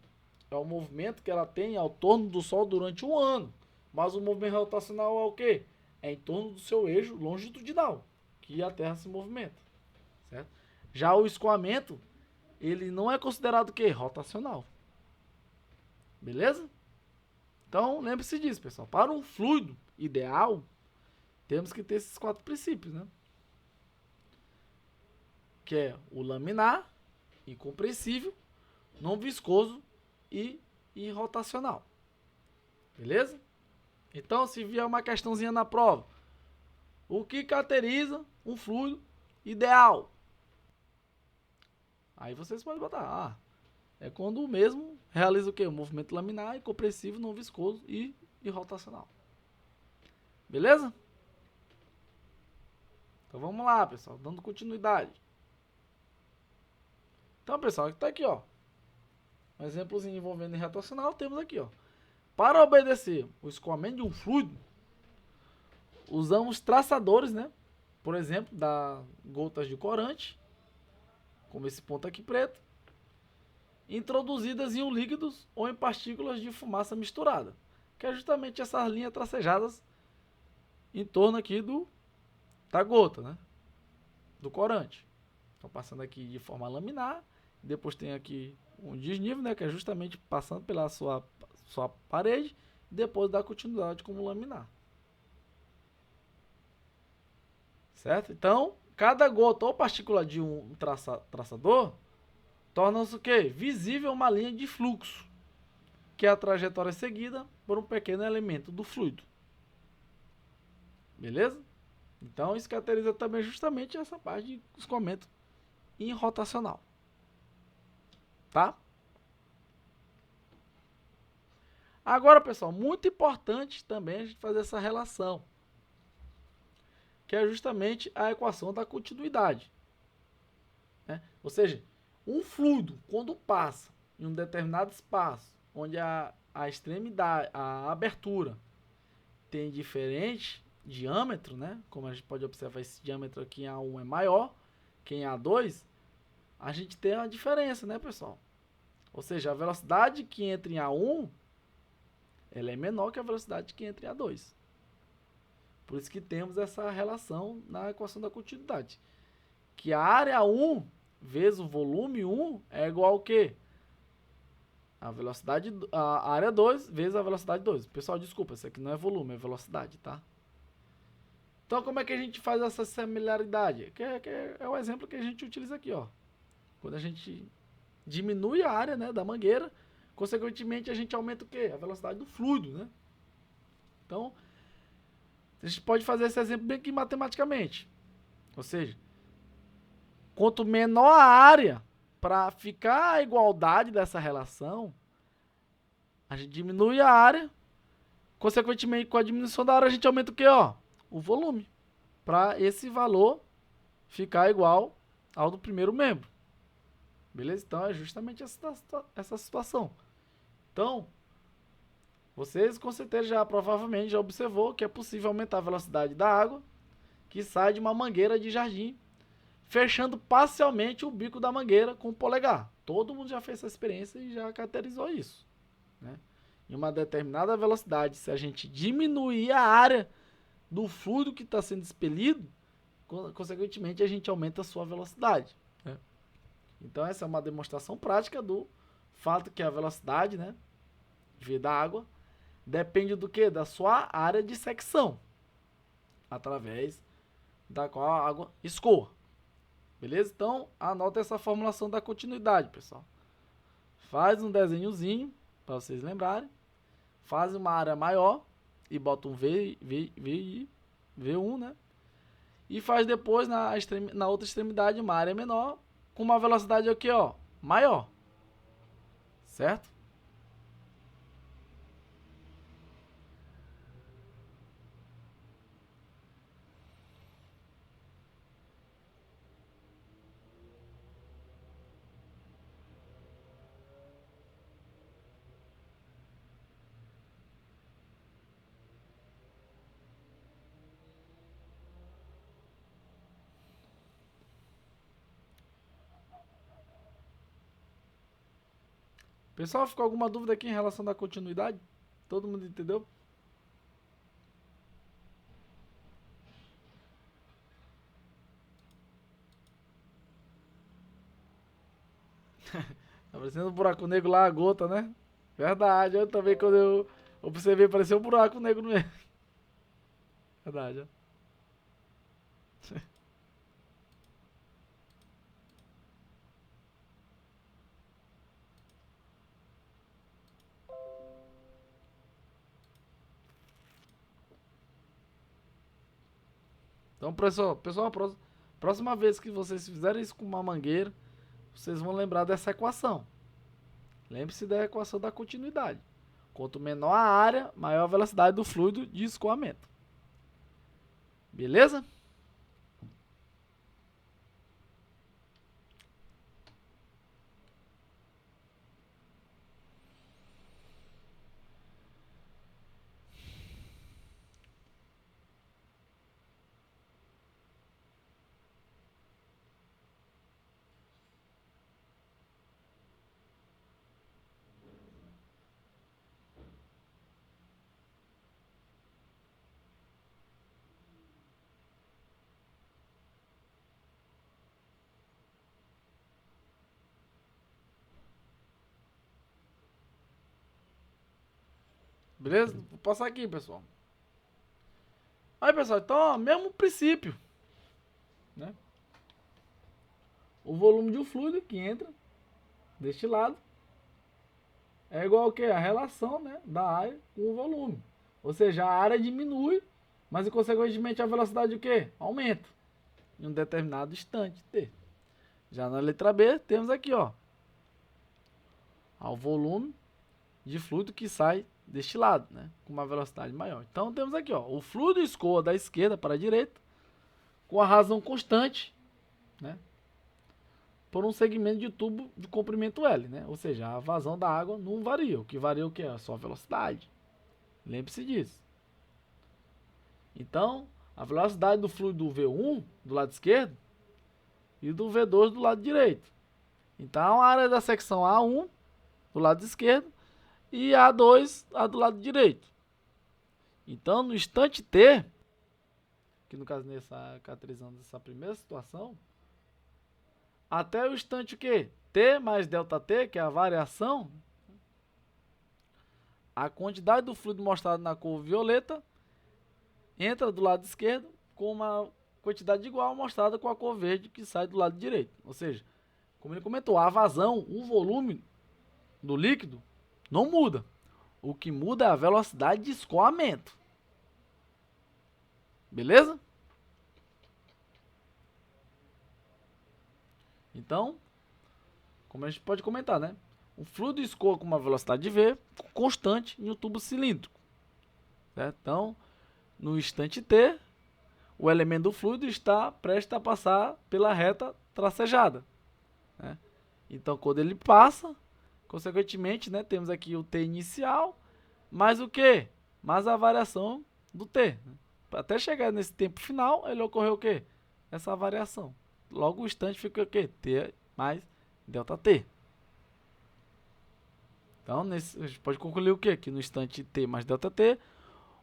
é o movimento que ela tem ao torno do Sol durante um ano. Mas o movimento rotacional é o quê? É em torno do seu eixo longitudinal, que a Terra se movimenta. Certo? Já o escoamento, ele não é considerado o quê? Rotacional. Beleza? Então, lembre-se disso, pessoal. Para um fluido ideal, temos que ter esses 4 princípios, né? Que é o laminar, incompressível, não viscoso e irrotacional. Beleza? Então, se vier uma questãozinha na prova, o que caracteriza um fluido ideal? Aí vocês podem botar, é quando o mesmo realiza o quê? O movimento laminar, incompressível, não viscoso e irrotacional. Beleza? Então vamos lá, pessoal, dando continuidade. Então, pessoal, está aqui, ó. Um exemplozinho envolvendo irrotacional, temos aqui, ó. Para obedecer o escoamento de um fluido, usamos traçadores, né? Por exemplo, da gotas de corante, como esse ponto aqui preto, introduzidas em um líquido ou em partículas de fumaça misturada, que é justamente essas linhas tracejadas em torno aqui da gota, né? Do corante. Então, passando aqui de forma laminar, depois tem aqui um desnível, né? Que é justamente passando pela sua parede, e depois dá continuidade como laminar. Certo? Então, cada gota ou partícula de um traçador torna-se o quê? Visível uma linha de fluxo, que é a trajetória seguida por um pequeno elemento do fluido. Beleza? Então, isso caracteriza também justamente essa parte de escoamento irrotacional. Tá? Agora, pessoal, muito importante também a gente fazer essa relação, que é justamente a equação da continuidade, né? Ou seja, um fluido, quando passa em um determinado espaço, onde a extremidade, a abertura tem diferente diâmetro, né? Como a gente pode observar, esse diâmetro aqui em A1 é maior que em A2, a gente tem uma diferença, né, pessoal? Ou seja, a velocidade que entra em A1, ela é menor que a velocidade que entra em A2. Por isso que temos essa relação na equação da continuidade, que a área 1 vezes o volume 1 é igual ao quê? A área 2 vezes a velocidade 2. Pessoal, desculpa, isso aqui não é volume, é velocidade, tá? Então, como é que a gente faz essa similaridade? É o exemplo que a gente utiliza aqui, ó. Quando a gente diminui a área, né, da mangueira, consequentemente a gente aumenta o quê? A velocidade do fluido, né? Então, a gente pode fazer esse exemplo bem aqui matematicamente. Ou seja, quanto menor a área, para ficar a igualdade dessa relação, a gente diminui a área, consequentemente com a diminuição da área a gente aumenta o quê? Ó, o volume, para esse valor ficar igual ao do primeiro membro. Beleza? Então é justamente essa situação. Então, vocês com certeza provavelmente já observou que é possível aumentar a velocidade da água que sai de uma mangueira de jardim, fechando parcialmente o bico da mangueira com o polegar. Todo mundo já fez essa experiência e já caracterizou isso, né? Em uma determinada velocidade, se a gente diminuir a área do fluido que está sendo expelido, consequentemente a gente aumenta a sua velocidade, né? Então essa é uma demonstração prática do fato que a velocidade, né, da água depende do que? Da sua área de secção, através da qual a água escoa. Beleza? Então, anota essa formulação da continuidade, pessoal. Faz um desenhozinho, para vocês lembrarem. Faz uma área maior e bota um V1, né? E faz depois, na outra extremidade, uma área menor, com uma velocidade aqui, ó, maior. Certo? Pessoal, ficou alguma dúvida aqui em relação à continuidade? Todo mundo entendeu? Tá parecendo um buraco negro lá, a gota, né? Verdade, eu também quando eu observei, pareceu um buraco negro mesmo. Verdade, ó. Então, pessoal, próxima vez que vocês fizerem isso com uma mangueira, vocês vão lembrar dessa equação. Lembre-se da equação da continuidade. Quanto menor a área, maior a velocidade do fluido de escoamento. Beleza? Beleza? Vou passar aqui, pessoal. Aí, pessoal, então, ó, mesmo princípio, né? O volume de um fluido que entra deste lado é igual ao que? A relação, né, da área com o volume. Ou seja, a área diminui, mas consequentemente a velocidade o quê? Aumenta em um determinado instante t. Já na letra B, temos aqui, ó, o volume de fluido que sai deste lado, né, com uma velocidade maior. Então temos aqui, ó, o fluido escoa da esquerda para a direita com a razão constante, né, por um segmento de tubo de comprimento L, né? Ou seja, a vazão da água não varia. O que varia o que é a sua velocidade. Lembre-se disso. Então, a velocidade do fluido do V1 do lado esquerdo e do V2 do lado direito. Então, a área da secção A1 do lado esquerdo e A2 a do lado direito. Então, no instante T, que no caso nessa caracterizando essa primeira situação, até o instante o quê? T mais ΔT, que é a variação, a quantidade do fluido mostrado na cor violeta entra do lado esquerdo com uma quantidade igual mostrada com a cor verde que sai do lado direito. Ou seja, como ele comentou, a vazão, o volume do líquido não muda. O que muda é a velocidade de escoamento. Beleza? Então, como a gente pode comentar, né? O fluido escoa com uma velocidade de V constante em um tubo cilíndrico. Certo? Então, no instante T, o elemento do fluido está prestes a passar pela reta tracejada, né? Então, quando ele passa, consequentemente, né, temos aqui o T inicial, mais o quê? Mais a variação do T. Até chegar nesse tempo final, ele ocorreu o quê? Essa variação. Logo o instante fica o quê? T mais ΔT. Então, a gente pode concluir o quê? Que no instante T mais ΔT,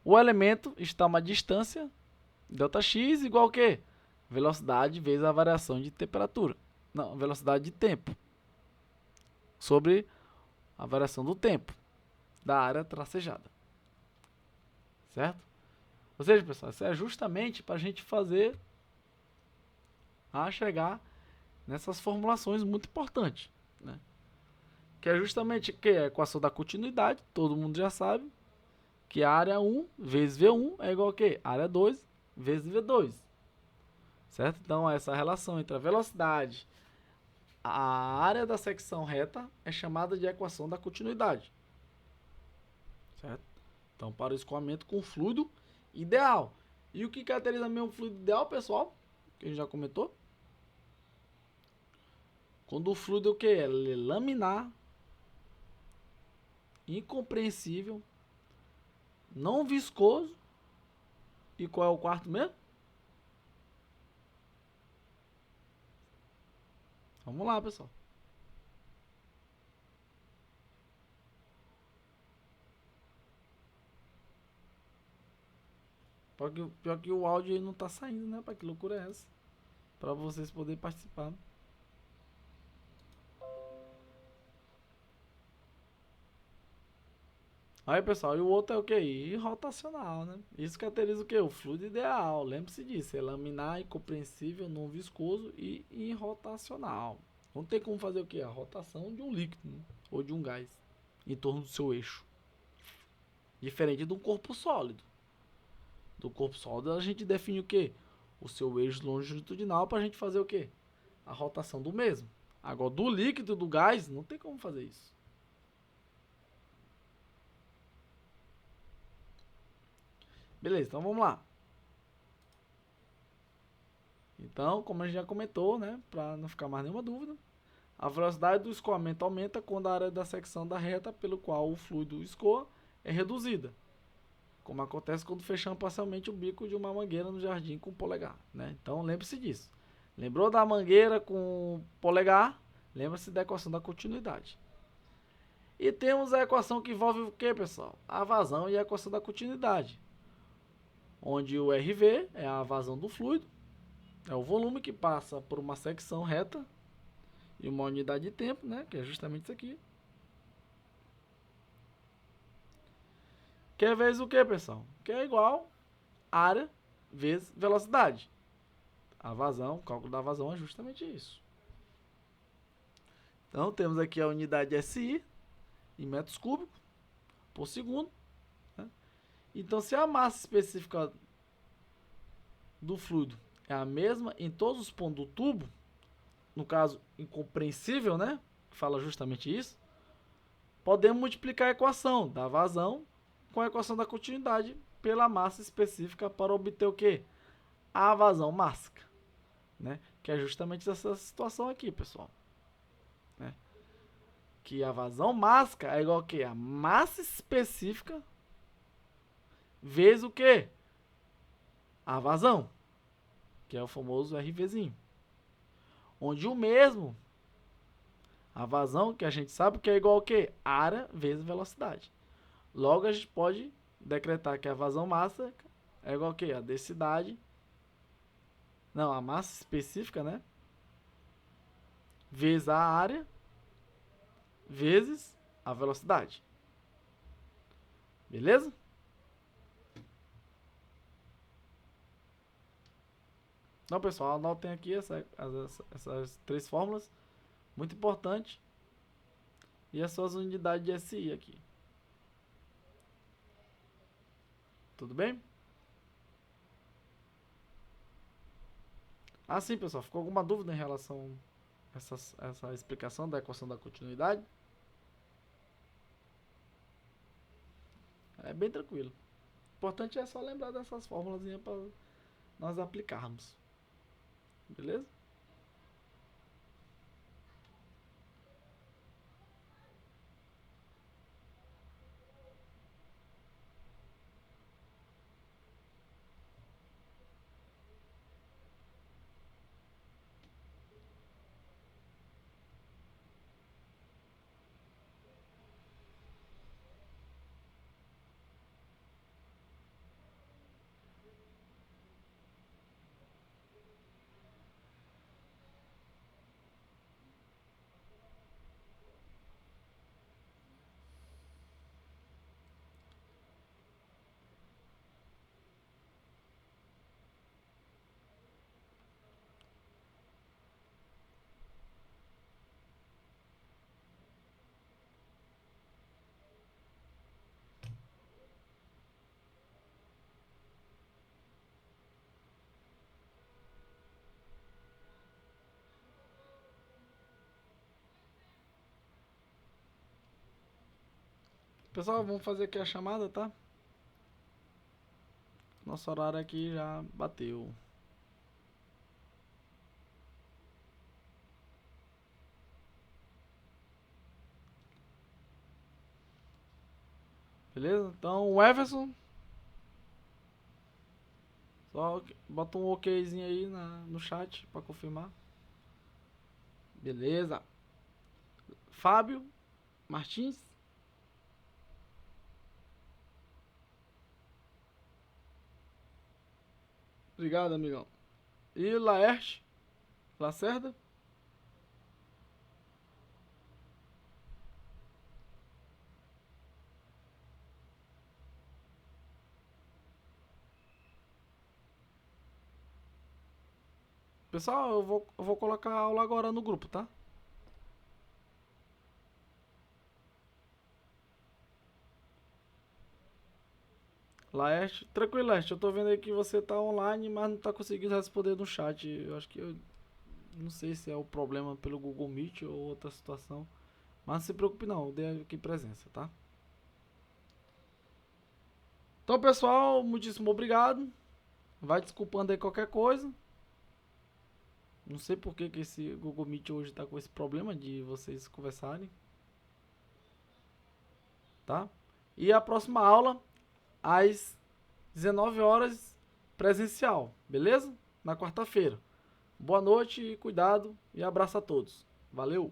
o elemento está a uma distância Δx igual a quê? Velocidade vezes a variação de temperatura. Não, velocidade de tempo. Sobre a variação do tempo da área tracejada. Certo? Ou seja, pessoal, isso é justamente para a gente fazer a chegar nessas formulações muito importantes, né? Que é justamente que a equação da continuidade, todo mundo já sabe, que a área 1 vezes V1 é igual a quê? Área 2 vezes V2. Certo? Então, essa relação entre a velocidade e a área da secção reta é chamada de equação da continuidade. Certo? Então, para o escoamento com fluido ideal. E o que caracteriza mesmo o fluido ideal, pessoal? Que a gente já comentou. Quando o fluido é o que? Ele é laminar, incompreensível, não viscoso. E qual é o quarto mesmo? Vamos lá, pessoal. Pior que o áudio aí não tá saindo, né? Pra que loucura é essa? Pra vocês poderem participar. Aí, pessoal, e o outro é o que? Irrotacional, né? Isso caracteriza o que? O fluido ideal. Lembre-se disso. É laminar, incompreensível, não viscoso e irrotacional. Não tem como fazer o que? A rotação de um líquido, né? Ou de um gás em torno do seu eixo. Diferente de um corpo sólido. Do corpo sólido a gente define o que? O seu eixo longitudinal para a gente fazer o que? A rotação do mesmo. Agora, do líquido e do gás, não tem como fazer isso. Beleza, então vamos lá. Então, como a gente já comentou, né, para não ficar mais nenhuma dúvida, a velocidade do escoamento aumenta quando a área da secção da reta pelo qual o fluido escoa é reduzida, como acontece quando fechamos parcialmente o bico de uma mangueira no jardim com o polegar, né? Então, lembre-se disso. Lembrou da mangueira com o polegar? Lembra-se da equação da continuidade. E temos a equação que envolve o que, pessoal? A vazão e a equação da continuidade, onde o RV é a vazão do fluido, é o volume que passa por uma secção reta e uma unidade de tempo, né, que é justamente isso aqui. Que é vezes o que, pessoal? Que é igual área vezes velocidade. A vazão, o cálculo da vazão é justamente isso. Então, temos aqui a unidade SI em metros cúbicos por segundo, né? Então, se a massa específica do fluido é a mesma em todos os pontos do tubo, no caso incompreensível, né? Que fala justamente isso, podemos multiplicar a equação da vazão com a equação da continuidade pela massa específica para obter o que? A vazão mássica, né? Que é justamente essa situação aqui, pessoal. Né? Que a vazão mássica é igual a que? A massa específica vezes o que? A vazão, que é o famoso RVzinho. Onde o mesmo, a vazão, que a gente sabe que é igual ao que? Área vezes velocidade. Logo, a gente pode decretar que a vazão mássica é igual ao que? A densidade. Não, a massa específica, né? Vezes a área vezes a velocidade. Beleza? Então, pessoal, anotem aqui essas três fórmulas. Muito importante. E as suas unidades de SI aqui. Tudo bem? Assim, pessoal, ficou alguma dúvida em relação a essa explicação da equação da continuidade? É bem tranquilo. O importante é só lembrar dessas fórmulas para nós aplicarmos. Beleza? Pessoal, vamos fazer aqui a chamada, tá? Nosso horário aqui já bateu. Beleza? Então, o Everson, só bota um okzinho aí no chat pra confirmar. Beleza. Fábio Martins. Obrigado, amigão. E Laerte Lacerda. Pessoal, eu vou colocar a aula agora no grupo, tá? Laerte, tranquilo, Laerte. Eu tô vendo aí que você tá online, mas não tá conseguindo responder no chat. Eu acho que eu não sei se é o problema pelo Google Meet ou outra situação. Mas não se preocupe não, eu dei aqui presença, tá? Então, pessoal, muitíssimo obrigado. Vai desculpando aí qualquer coisa. Não sei por que esse Google Meet hoje tá com esse problema de vocês conversarem. Tá? E a próxima aula às 19 horas presencial, beleza? Na quarta-feira. Boa noite, cuidado e abraço a todos. Valeu!